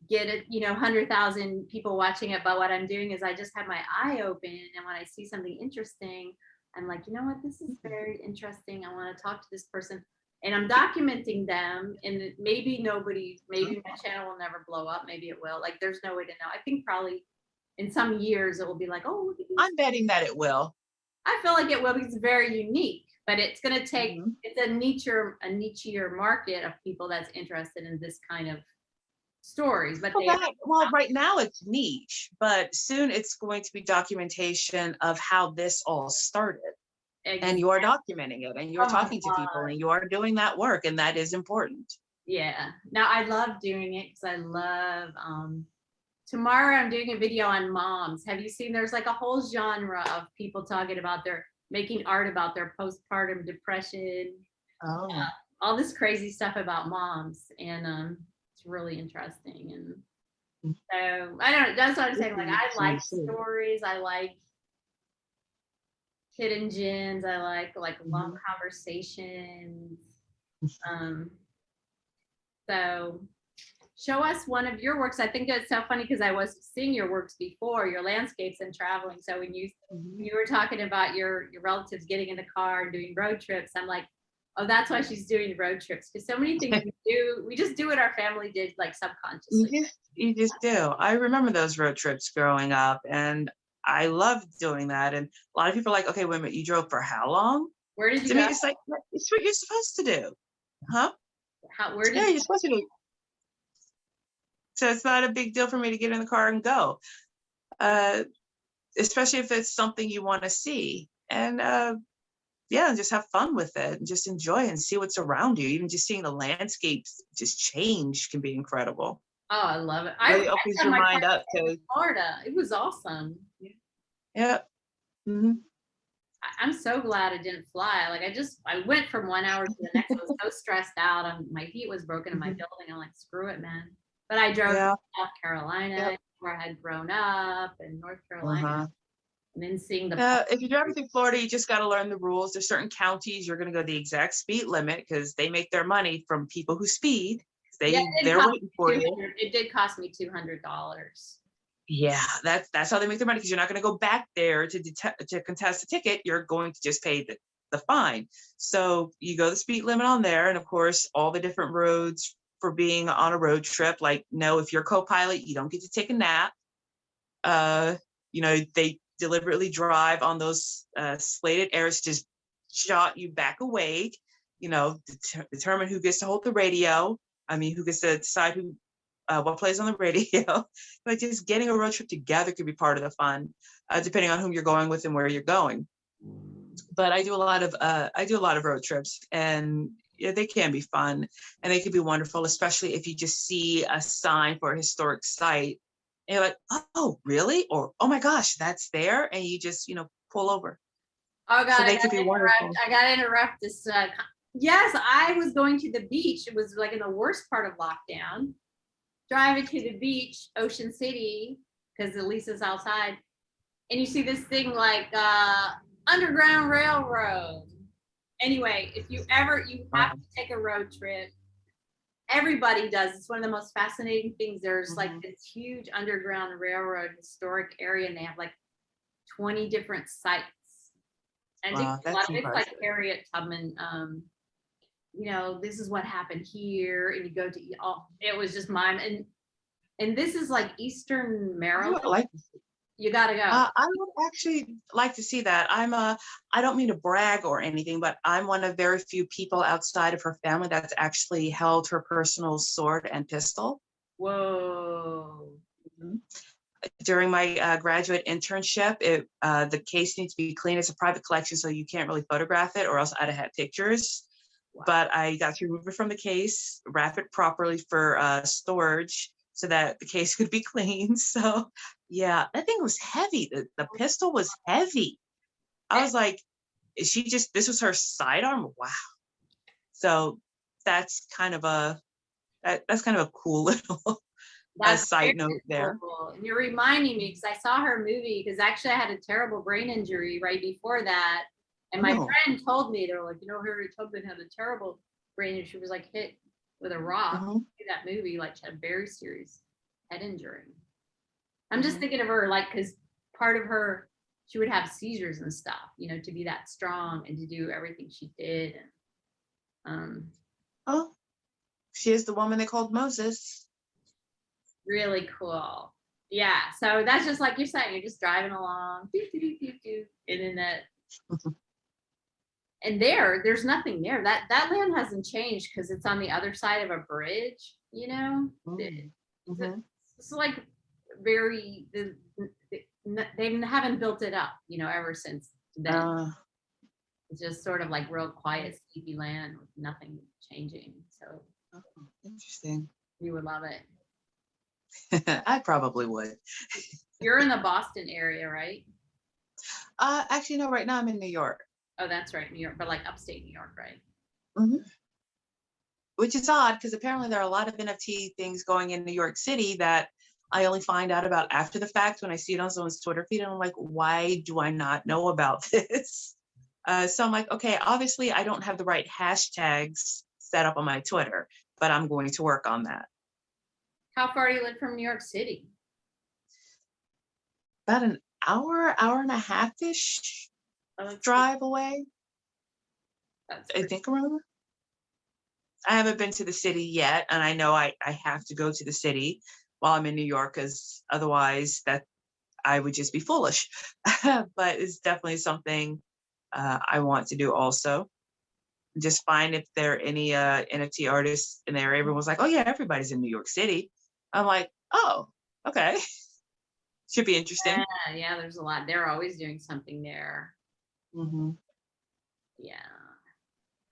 get it, 100,000 people watching it. But what I'm doing is I just have my eye open, and when I see something interesting, I'm like, you know what, this is yeah. very interesting. I want to talk to this person, and I'm documenting them. And maybe my channel will never blow up. Maybe it will. Like, there's no way to know. I think probably in some years it will be like, oh, look at these. I'm betting that it will. I feel like it will because it's very unique, but it's going to take. Mhm. It's a nichier market of people that's interested in this kind of stories, but Well, they right now it's niche, but soon it's going to be documentation of how this all started. And you are documenting it and you're Oh my talking to people God. and you are doing that work, and that is important. Yeah. Now I love doing it because I love tomorrow I'm doing a video on moms. Have you seen there's like a whole genre of people talking about their making art about their postpartum depression, Oh. all this crazy stuff about moms. And it's really interesting. And so I don't know, that's what I'm saying. Like I like stories, I like hidden gems, I like long Mhm. conversations. Um so show us one of your works. I think it's so funny because I was seeing your works before, your landscapes and traveling. So Mhm. when you were talking about your relatives getting in the car and doing road trips, I'm like, oh, that's why she's doing road trips. Because so many things we just do what our family did, like You subconsciously. just do. I remember those road trips growing up, and I loved doing that. And a lot of people are like, okay, wait a minute, you drove for how long? Where did you To me, go? it's like, it's what you're supposed to do. Huh? Where Yeah, did you're supposed to do. So it's not a big deal for me to get in the car and go, uh, especially if it's something you want to see. And yeah, just have fun with it and just enjoy and see what's around you. Even just seeing the landscapes just change can be incredible. Oh, I love it. I Really opens had your my mind first up day in to, Florida. It was awesome. yeah. Hmm. I'm so glad I didn't fly. Like I went from 1 hour to the next. I was so stressed out. My heat was broken in my Hmm. building. I'm like, screw it, man. But I drove to Yeah. South Carolina Yep. where I had grown up, and North Carolina, Uh-huh. and then seeing the If you're driving through Florida, you just got to learn the rules. There's certain counties you're going to go the exact speed limit because they make their money from people who speed. yeah, They're waiting for you. It did cost me $200. Yeah, that's how they make their money, because you're not going to go back there to contest a ticket. You're going to just pay the fine. So you go the speed limit on there, and of course, all the different roads for being on a road trip. Like, no, if you're co-pilot, you don't get to take a nap. Uh, they deliberately drive on those slated areas, just shot you back away. Determine who gets to hold the radio. I mean, who gets to decide what plays on the radio. But just getting a road trip together could be part of the fun, depending on whom you're going with and where you're going. But I do a lot of road trips, and yeah, they can be fun and they can be wonderful, especially if you just see a sign for a historic site and you're like, oh, really? Or, oh my gosh, that's there. And you just, pull over. Oh So God, they could be wonderful. I got to interrupt this. Yes, I was going to the beach. It was like in the worst part of lockdown. Driving to the beach, Ocean City, because at least it's outside, and you see this thing like Underground Railroad. Anyway, if you have to take a road trip, everybody does. It's one of the most fascinating things. There's like this huge Underground Railroad historic area, and they have like 20 different sites. And I think Wow, a lot that's of it's like impressive. Harriet Tubman. This is what happened here, and you go to all. It was just mine, and this is like Eastern I Maryland. would like You gotta go. I would actually like to see that. I don't mean to brag or anything, but I'm one of very few people outside of her family that's actually held her personal sword and pistol. Whoa. Mhm. During my graduate internship, the case needs to be clean. It's a private collection, so you can't really photograph it, or else I'd have had pictures. Wow. But I got to remove it from the case, wrap it properly for storage so that the case could be clean. So yeah, that thing was heavy. The pistol was heavy. I was like, this was her sidearm? Wow. So that's kind of a cool little a That's side very note there. cool. And you're reminding me because I saw her movie because actually I had a terrible brain injury right before that. And my Oh. friend told me, they were like, Harriet Tubman had a terrible brain injury. She was like hit with a rock. Mhm, That movie, like she had a very serious head injury. I'm just mhm. thinking of her like because part of her, she would have seizures and stuff, to be that strong and to do everything she did. And Oh, she is the woman they called Moses. really cool. Yeah. So that's just like you're saying, you're just driving along, doo, doo, doo, doo, doo, and then and there's nothing there. That land hasn't changed because it's on the other side of a bridge, Mm, It's, mhm. it's like very they haven't built it up, ever since then. Uh, It's just sort of like real quiet, sleepy land with nothing changing. So oh, interesting. you would love it. I probably would. You're in the Boston area, right? Actually, no, right now I'm in New York. Oh, that's right, New York, but like upstate New York, right? Mhm. Which is odd because apparently there are a lot of NFT things going in New York City that I only find out about after the fact when I see it on someone's Twitter feed. And I'm like, why do I not know about this? So I'm like, okay, obviously I don't have the right hashtags set up on my Twitter, but I'm going to work on that. How far do you live from New York City? About an hour and a half-ish Oh, that's drive away, I pretty. think around. I haven't been to the city yet, and I know I have to go to the city while I'm in New York because otherwise that I would just be foolish. But it's definitely something I want to do also. Just find if there are any NFT artists in there. Everyone's like, oh yeah, everybody's in New York City. I'm like, oh, okay. Should be interesting. Yeah, there's a lot. They're always doing something there. Mm-hmm. Yeah.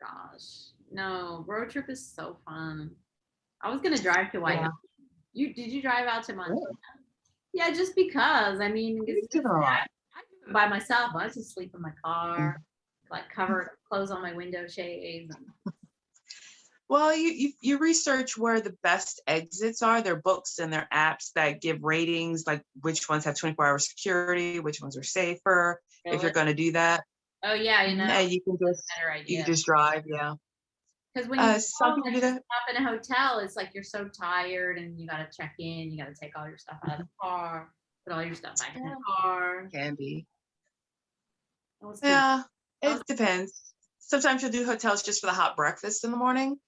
Gosh. No, road trip is so fun. I was gonna drive to Yeah. Wyoming. Did you drive out to Montana? Really? Yeah, just because. I mean, You've driven a lot. I do it by myself. I just sleep in my car, Mhm. like cover close on my window shades. Well, you research where the best exits are. There are books and there are apps that give ratings, like which ones have 24-hour security, which ones are safer. If you're Really? going to do that, Oh yeah, and better you can idea. just drive. Yeah. Because when you Some go people and do you that. stop in a hotel, it's like you're so tired and you gotta check in, you gotta take all your stuff out of the car, put all your stuff back in the Yeah, car. can be. That was too Yeah, that was, it depends. Sometimes you'll do hotels just for the hot breakfast in the morning,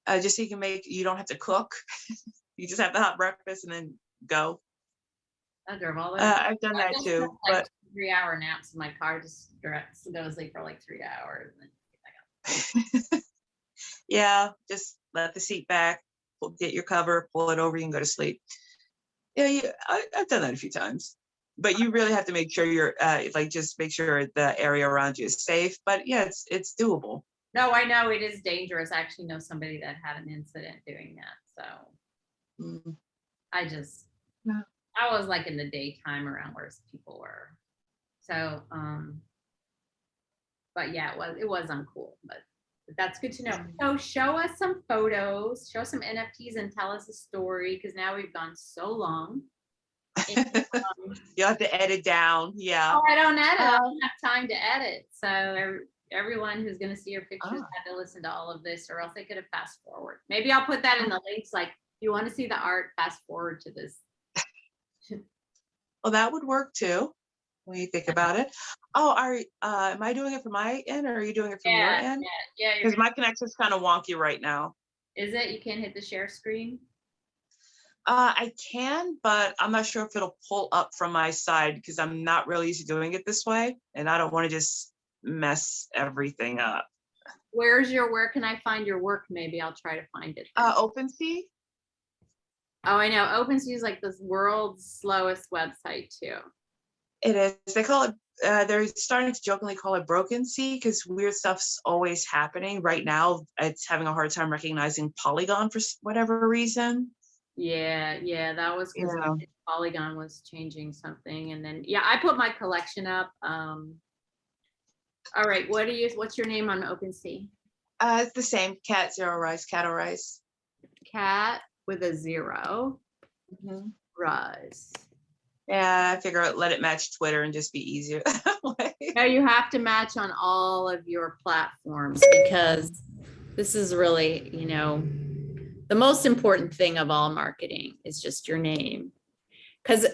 just so you don't have to cook. You just have the hot breakfast and then go. I drove all over. I've done I that just took too, like but 3 hour naps in my car, just direct to go to sleep for like 3 hours. And yeah, just let the seat back, get your cover, pull it over, you can go to sleep. Yeah, I've done that a few times. But you really have to make sure you're like just make sure the area around you is safe. But yeah, it's doable. no, I know it is dangerous. I actually know somebody that had an incident doing that. So Mm, I just yeah. I was like in the daytime around where people were. So but yeah, it was uncool, but that's good to know. So show us some photos, show some NFTs, and tell us a story because now we've gone so long. And, You have to edit down. Yeah. I don't edit. I don't have time to edit. So everyone who's going to see your pictures had to listen to all of this, or else they could have fast forward. Maybe I'll put that in the links. Like, if you want to see the art, fast forward to this. Well, that would work too when you think about it. Oh, am I doing it from my end or are you doing it from your end? Yeah. Because my connection's kind of wonky right now. Is it? You can't hit the share screen? I can, but I'm not sure if it'll pull up from my side because I'm not really used to doing it this way. And I don't want to just mess everything up. Where can I find your work? Maybe I'll try to find it. OpenSea? Oh, I know. OpenSea is like the world's slowest website too. It is. They call it, they're starting to jokingly call it Broken Sea because weird stuff's always happening. Right now, it's having a hard time recognizing Polygon for whatever reason. Yeah, that was because Polygon was changing something, and then I put my collection up. All right, what's your name on OpenSea? It's the same, Kat0Rice, Kat0Rice. Cat with a 0. Mhm. Rise. Yeah, I figure let it match Twitter and just be easier that way. Now you have to match on all of your platforms because this is really, the most important thing of all marketing is just your name. Because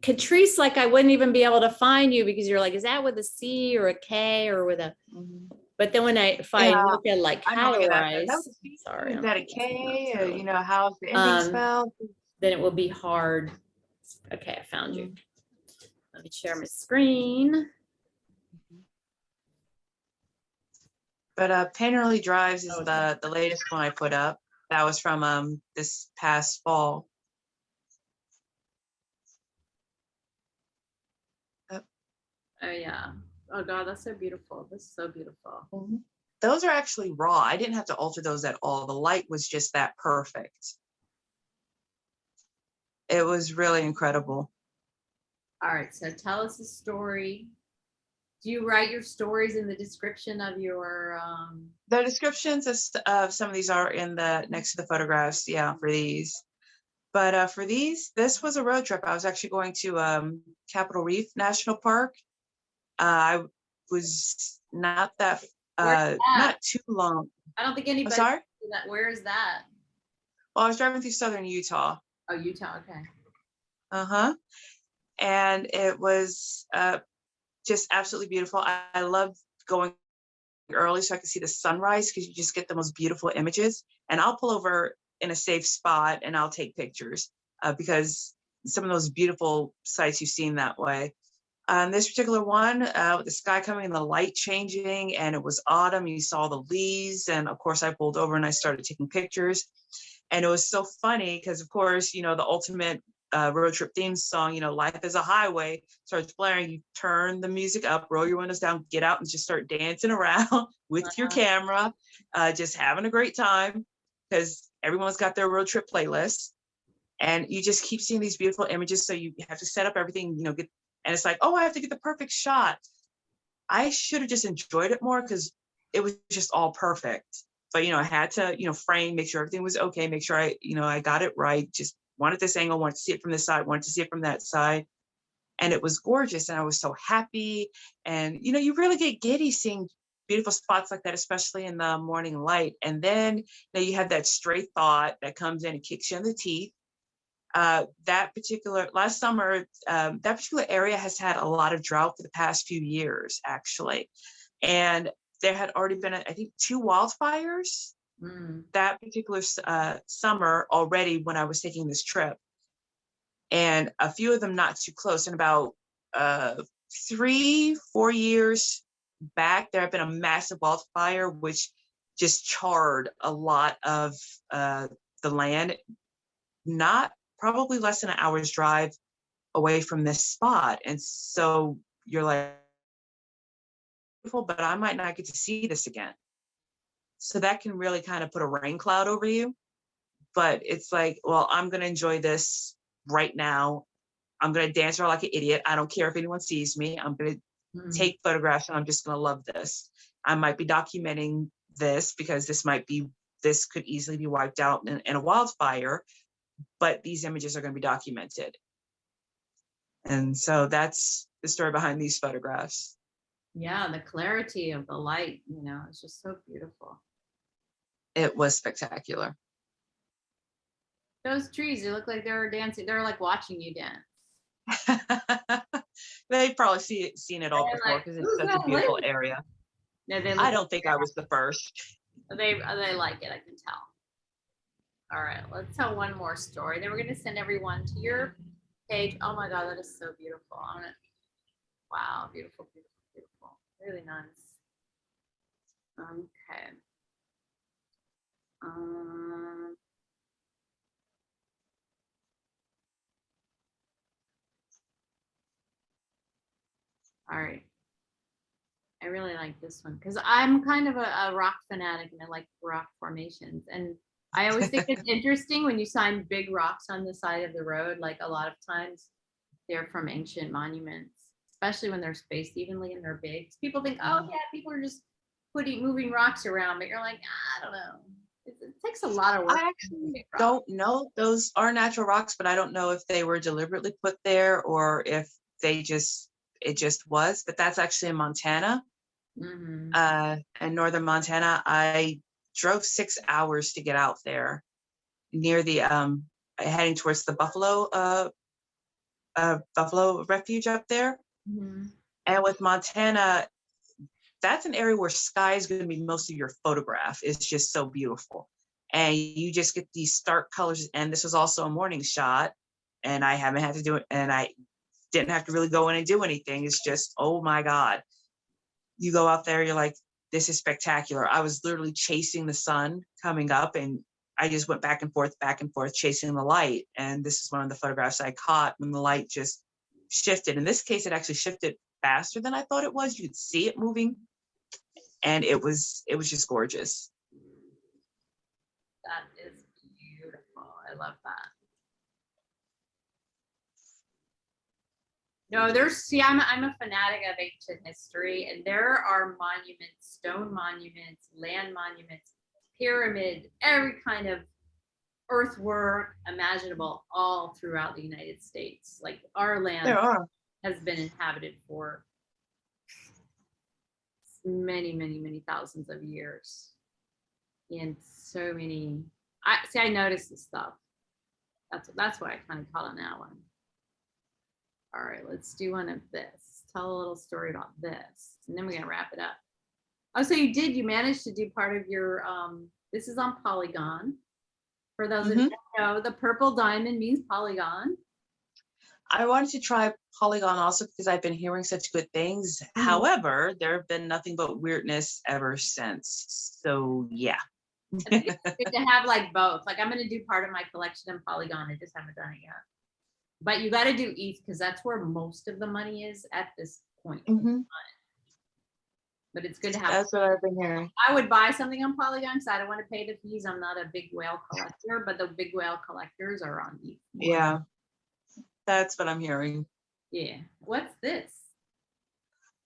Kat0Rice, like I wouldn't even be able to find you because you're like, is that with a C or a K or with a, Mhm. but then if I Yeah, look at like I know. Look at that. Is that Kat0Rice, with a C? sorry, Is I'm that a K? Or, how's the ending spelled? then it will be hard. Okay, I found you. Mhm. Let me share my screen. But Painterly Drives is Oh, the latest one I put up. That was from this past fall. oh yeah. Oh God, that's so beautiful. This is so beautiful. Mhm. Those are actually raw. I didn't have to alter those at all. The light was just that perfect. It was really incredible. All right, so tell us a story. Do you write your stories in the description of your The descriptions of some of these are in the next to the photographs. Yeah, for these. But for these, this was a road trip. I was actually going to Capitol Reef National Park. I was not where's that? not too long. I don't think I'm anybody sorry. knows that. Where is that? Well, I was driving through southern Utah. Oh, Utah. Okay. Uh-huh. And it was just absolutely beautiful. I love going early so I can see the sunrise because you just get the most beautiful images. And I'll pull over in a safe spot and I'll take pictures because some of those beautiful sights you've seen that way. This particular one, with the sky coming and the light changing, and it was autumn. You saw the leaves, and of course, I pulled over and I started taking pictures. And it was so funny because, of course, the ultimate road trip theme song, "Life is a Highway" starts blaring. You turn the music up, roll your windows down, get out, and just start dancing around with your camera, just having a great time because everyone's got their road trip playlist. And you just keep seeing these beautiful images. So you have to set up everything, and it's like, oh, I have to get the perfect shot. I should have just enjoyed it more because it was just all perfect. But, I had to, frame, make sure everything was okay, make sure I got it right. Just wanted this angle, wanted to see it from this side, wanted to see it from that side. And it was gorgeous. And I was so happy. And, you really get giddy seeing beautiful spots like that, especially in the morning light. And then you have that straight thought that comes in and kicks you in the teeth. That particular last summer, that particular area has had a lot of drought for the past few years, actually. And there had already been, I think, 2 wildfires that particular summer already when I was taking this trip. And a few of them not too close. And about 3-4 years back, there had been a massive wildfire, which just charred a lot of the land, not probably less than an hour's drive away from this spot. And so you're like, but I might not get to see this again. So that can really kind of put a rain cloud over you. But it's like, well, I'm going to enjoy this right now. I'm going to dance around like an idiot. I don't care if anyone sees me. I'm going to take photographs and I'm just going to love this. I might be documenting this because this could easily be wiped out in a wildfire, but these images are going to be documented. And so that's the story behind these photographs. Yeah, the clarity of the light, it's just so beautiful. It was spectacular. Those trees, they look like they're dancing. They're like watching you dance. They've probably seen it all before because it's such a beautiful area. No, I don't think I was the first. They like it, I can tell. All right, let's tell one more story. Then we're going to send everyone to your page. Oh my God, that is so beautiful. Wow, beautiful, beautiful, beautiful. Really nice. Okay. All right. I really like this one because I'm kind of a rock fanatic and I like rock formations. And I always think it's interesting when you find big rocks on the side of the road. Like a lot of times they're from ancient monuments, especially when they're spaced evenly and they're big. People think, oh yeah, people are just moving rocks around, but you're like, I don't know. It takes a lot of work. I actually don't know. Those are natural rocks, but I don't know if they were deliberately put there or if it just was. But that's actually in Montana, Mm-hmm. in northern Montana. I drove 6 hours to get out there near the heading towards the buffalo refuge up there. Mm-hmm. And with Montana, that's an area where sky is going to be most of your photograph. It's just so beautiful. And you just get these stark colors. And this was also a morning shot. And I haven't had to do it. And I didn't have to really go in and do anything. It's just, oh my God. You go out there, you're like, this is spectacular. I was literally chasing the sun coming up, and I just went back and forth, chasing the light. And this is one of the photographs I caught when the light just shifted. In this case, it actually shifted faster than I thought it was. You could see it moving. And it was just gorgeous. That is beautiful. I love that. No, I'm a fanatic of ancient history, and there are monuments, stone monuments, land monuments, pyramid, every kind of earthwork imaginable all throughout the United States. Like our land has been inhabited for many, many, many thousands of years. And so many, I noticed this stuff. That's why I kind of caught on that one. All right, let's do one of this. Tell a little story about this, and then we're gonna wrap it up. Oh, so you managed to do part of your, this is on Polygon. For those of you who don't know, the purple diamond means Polygon. I wanted to try Polygon also because I've been hearing such good things. However, there have been nothing but weirdness ever since. So yeah. I think it's good to have like both. Like I'm gonna do part of my collection in Polygon. I just haven't done it yet. But you got to do ETH because that's where most of the money is at this point. But it's good to have. That's what I've been hearing. I would buy something on Polygon because I don't want to pay the fees. I'm not a big whale collector, but the big whale collectors are on ETH. Yeah, that's what I'm hearing. Yeah. What's this?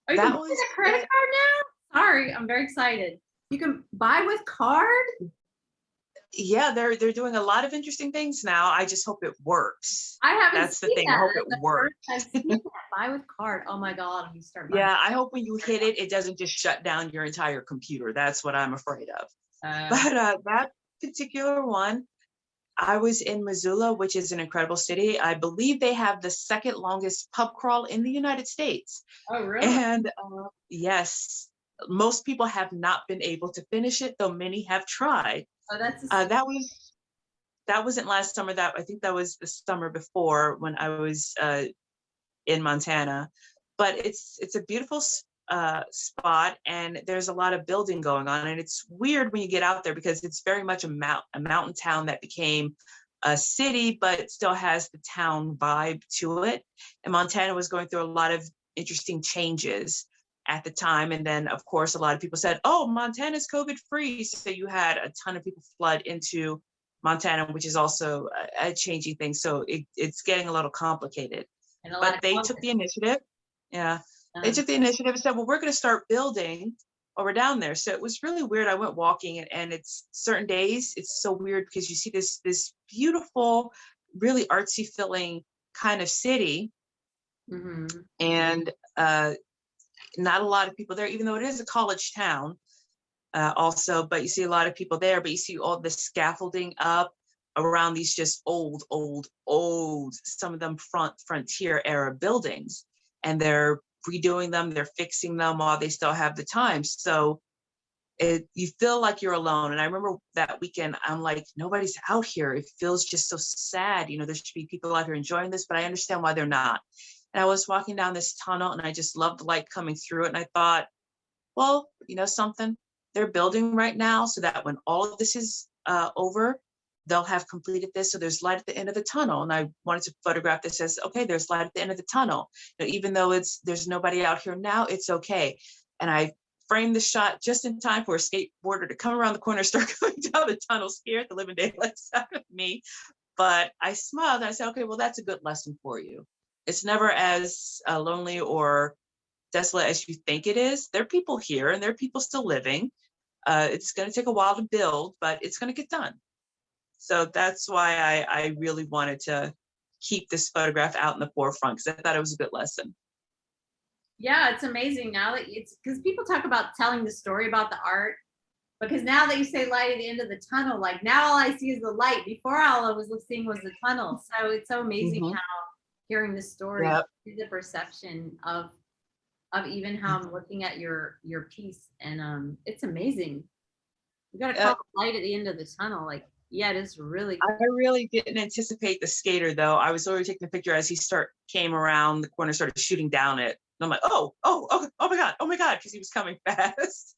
Oh, you can buy a credit card now? Sorry, I'm very excited. You can buy with card? Yeah, they're doing a lot of interesting things now. I just hope it works. I haven't. That's the thing. I hope it works. I've seen that. Buy with card. Oh my God! You start. Yeah, I hope when you hit it, it doesn't just shut down your entire computer. That's what I'm afraid of. But that particular one, I was in Missoula, which is an incredible city. I believe they have the second longest pub crawl in the United States. Oh, really? And yes, most people have not been able to finish it, though many have tried. Oh, that's that wasn't last summer. I think that was the summer before when I was in Montana. But it's a beautiful spot, and there's a lot of building going on, and it's weird when you get out there because it's very much a mountain town that became a city, but still has the town vibe to it. And Montana was going through a lot of interesting changes at the time. And then, of course, a lot of people said, oh, Montana's COVID free. So you had a ton of people flood into Montana, which is also a changing thing. So it's getting a little complicated. But they took the initiative. Yeah. They took the initiative and said, well, we're going to start building over down there. So it was really weird. I went walking, and it's certain days. It's so weird because you see this beautiful, really artsy feeling kind of city. And not a lot of people there, even though it is a college town also, but you see a lot of people there, but you see all the scaffolding up around these just old, some of them frontier era buildings, and they're redoing them, they're fixing them while they still have the time. So you feel like you're alone. And I remember that weekend, I'm like, nobody's out here. It feels just so sad. You know, there should be people out here enjoying this, but I understand why they're not. And I was walking down this tunnel, and I just loved the light coming through it. And I thought, well, you know something? They're building right now so that when all of this is over, they'll have completed this. So there's light at the end of the tunnel. And I wanted to photograph this as, okay, there's light at the end of the tunnel. You know, even though there's nobody out here now, it's okay. And I framed the shot just in time for a skateboarder to come around the corner, start going down the tunnel, scared the living daylights out of me. But I smiled and I said, okay, well, that's a good lesson for you. It's never as lonely or desolate as you think it is. There are people here, and there are people still living. It's going to take a while to build, but it's going to get done. So that's why I really wanted to keep this photograph out in the forefront, because I thought it was a good lesson. Yeah, it's amazing now that it's because people talk about telling the story about the art. Because now that you say light at the end of the tunnel, like now all I see is the light. Before all I was seeing was the tunnel. So it's so amazing how hearing the story, the perception of even how I'm looking at your piece, and it's amazing. You got to call it light at the end of the tunnel. Like, yeah, it is really cool. I really didn't anticipate the skater though. I was already taking the picture as he came around the corner, started shooting down it. And I'm like, oh my God, because he was coming fast.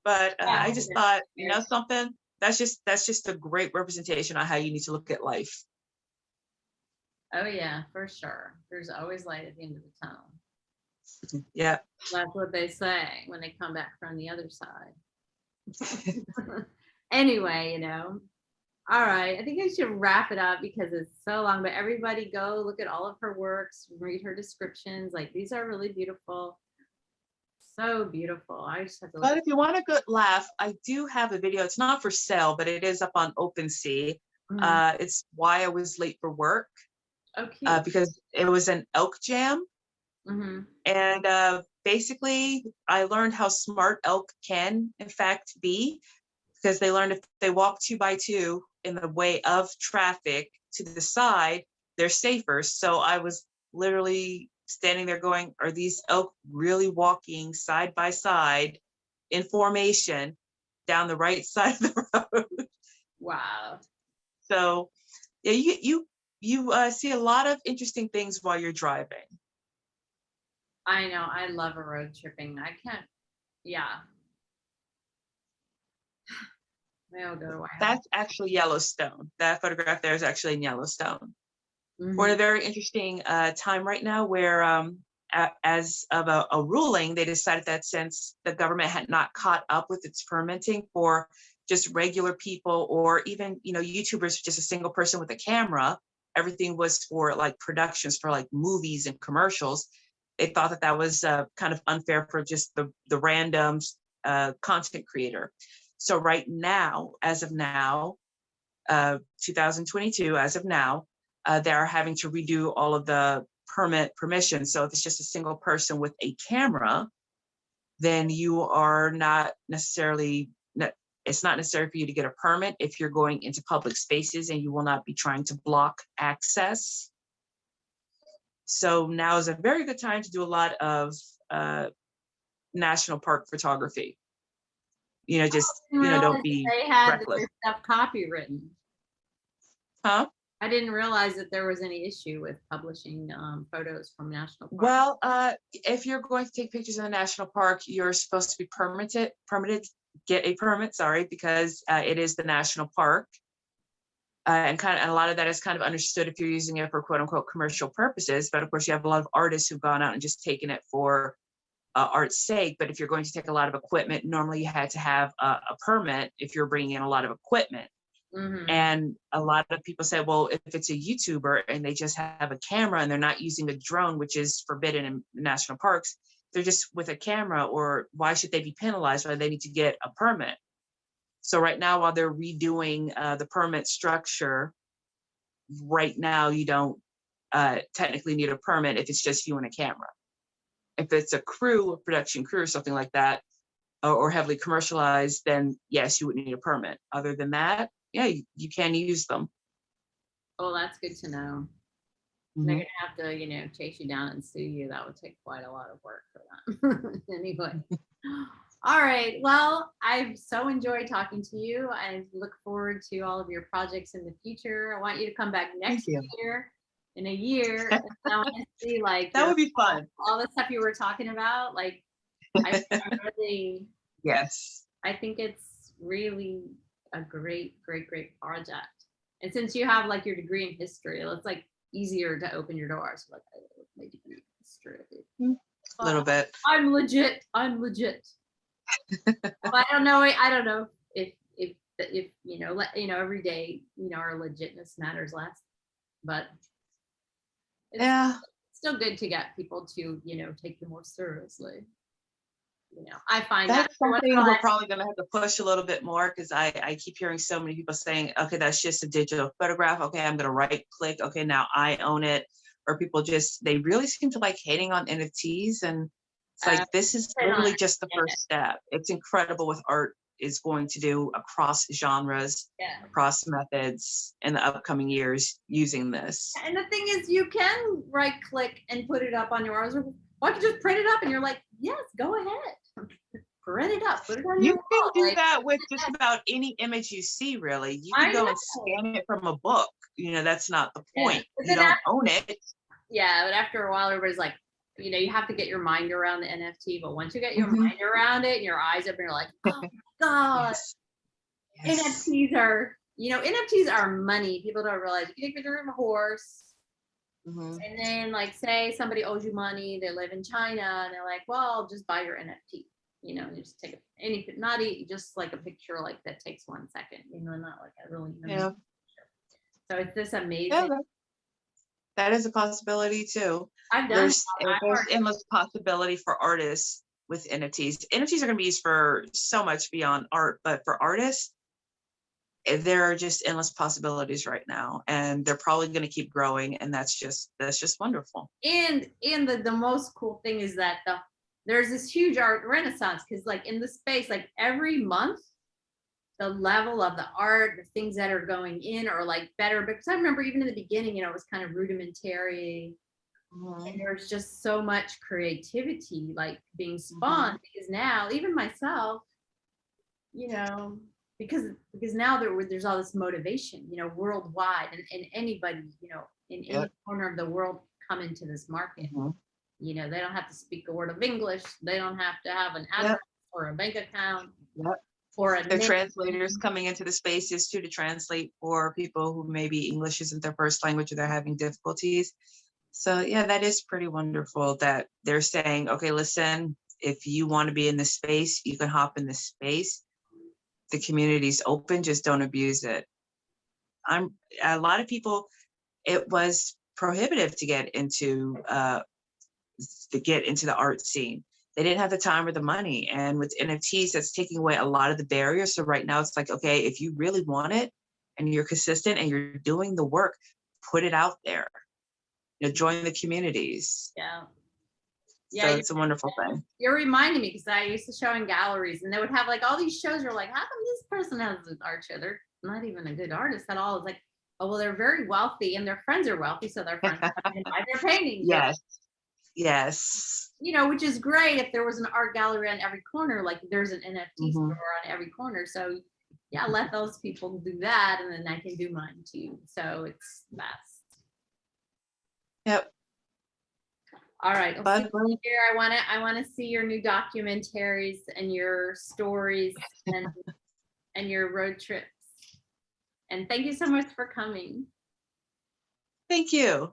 But I just thought, you know, something that's just a great representation on how you need to look at life. Oh yeah, for sure. There's always light at the end of the tunnel. Yeah. That's what they say when they come back from the other side. Anyway, you know. All right, I think I should wrap it up because it's so long, but everybody go look at all of her works, read her descriptions. Like, these are really beautiful. So beautiful. I just have to. But if you want a good laugh, I do have a video. It's not for sale, but it is up on OpenSea. It's why I was late for work. Okay. Because it was an elk jam. And basically, I learned how smart elk can, in fact, be, because they learned if they walk 2 by 2 in the way of traffic to the side, they're safer. So I was literally standing there going, are these elk really walking side by side in formation down the right side of the road? Wow. So yeah, you see a lot of interesting things while you're driving. I know. I love a road tripping. I can't. Yeah. I'll go to That's actually Yellowstone. That photograph there is actually in Yellowstone. We're in a very interesting time right now where as of a ruling, they decided that since the government had not caught up with its permitting for just regular people or even, you know, YouTubers, just a single person with a camera, everything was for like productions for like movies and commercials. They thought that that was kind of unfair for just the random content creator. So right now, as of now, 2022, as of now, they're having to redo all of the permissions. So if it's just a single person with a camera, then you are not necessarily, it's not necessary for you to get a permit if you're going into public spaces, and you will not be trying to block access. So now is a very good time to do a lot of national park photography. You know, just, you know, don't be they had reckless. Their stuff copywritten. Huh? I didn't realize that there was any issue with publishing photos from national parks. Well, if you're going to take pictures in the national park, you're supposed to be permitted, get a permit, sorry, because it is the national park. And a lot of that is kind of understood if you're using it for quote unquote commercial purposes. But of course, you have a lot of artists who've gone out and just taken it for art's sake. But if you're going to take a lot of equipment, normally you had to have a permit if you're bringing in a lot of equipment. And a lot of people say, well, if it's a YouTuber and they just have a camera and they're not using a drone, which is forbidden in national parks, they're just with a camera, or why should they be penalized? Why they need to get a permit? So right now, while they're redoing the permit structure, right now you don't technically need a permit if it's just you and a camera. If it's a crew, a production crew or something like that, or heavily commercialized, then yes, you would need a permit. Other than that, yeah, you can use them. Oh, that's good to know. They're gonna have to, you know, chase you down and sue you. That would take quite a lot of work for them. Anyway. All right. Well, I've so enjoyed talking to you. I look forward to all of your projects in the future. I want you to come back next year, in a year. And I want to see like that would be fun. All the stuff you were talking about. Like, I really, yes, I think it's really a great project. And since you have like your degree in history, it's like easier to open your doors. Like, I have my degree in history. A little bit. I'm legit. Well, I don't know if you know, every day, you know, our legitness matters less, but it's still good to get people to, you know, take you more seriously. you know, I find that That's every once in something a while we're probably going to have to push a little bit more, because I keep hearing so many people saying, okay, that's just a digital photograph. Okay, I'm going to right click. Okay, now I own it. Or people just, they really seem to like hating on NFTs. And it's like, this is I don't literally just the understand first step. It's incredible what art is going to do across genres, yeah. across methods in the upcoming years using this. And the thing is, you can right click and put it up on your browser. Why don't you just print it up? And you're like, yes, go ahead. Print it up, put it on You your can wall. do Like, that with just about any image you see, really. You I could go know. and scan it from a book. You know, that's not the Yeah. point. But You then don't own it. yeah, but after a while, everybody's like, you know, you have to get your mind around the NFT. But once you get your Mhm. mind around it and your eyes open, you're like, oh my God, Yes. Yes. NFTs are, you know, NFTs are money. People don't realize you can take a picture of a horse. Mhm. And then, like, say somebody owes you money, they live in China, and they're like, well, I'll just buy your NFT. You know, you just take anything, not just like a picture like that takes 1 second, you know, not like a really Yeah. picture. So it's this Yeah, amazing. that is a possibility too. I've done There's I've there's already, endless possibility for artists with NFTs. NFTs are going to be used for so much beyond art, but for artists, there are just endless possibilities right now, and they're probably going to keep growing, and that's just wonderful. and the most cool thing is that there's this huge art renaissance, because like in the space, like every month the level of the art, the things that are going in are like better. Because I remember even in the beginning, you know, it was kind of rudimentary. And there's just so much creativity like being spawned, because now even myself, you know, because now there's all this motivation, you know, worldwide, and anybody, you know, in any Yep. corner of the world come into this market. Mhm. You know, they don't have to speak a word of English. They don't have to have an Yep. address or a bank account Yep. or a The name. translators coming into the spaces too, to translate for people who maybe English isn't their first language or they're having difficulties. So yeah, that is pretty wonderful that they're saying, okay, listen, if you want to be in this space, you can hop in this space. The community's open, just don't abuse it. A lot of people, it was prohibitive to get into the art scene. They didn't have the time or the money. And with NFTs, that's taking away a lot of the barriers. So right now it's like, okay, if you really want it and you're consistent and you're doing the work, put it out there. You know, join the communities. Yeah. So Yeah, it's a wonderful thing. you're reminding me, because I used to show in galleries, and they would have like all these shows. You're like, how come this person has an art show? They're not even a good artist at all. It's like, oh well, they're very wealthy, and their friends are wealthy, so their friends come and buy their paintings. Yes. Yes. You know, which is great if there was an art gallery on every corner, like there's an NFT Mhm. store on every corner. So yeah, let those people do that, and then I can do mine too. So it's best. Yep. All right. Well, But here, I want to see your new documentaries and your stories and your road trips. And thank you so much for coming. thank you.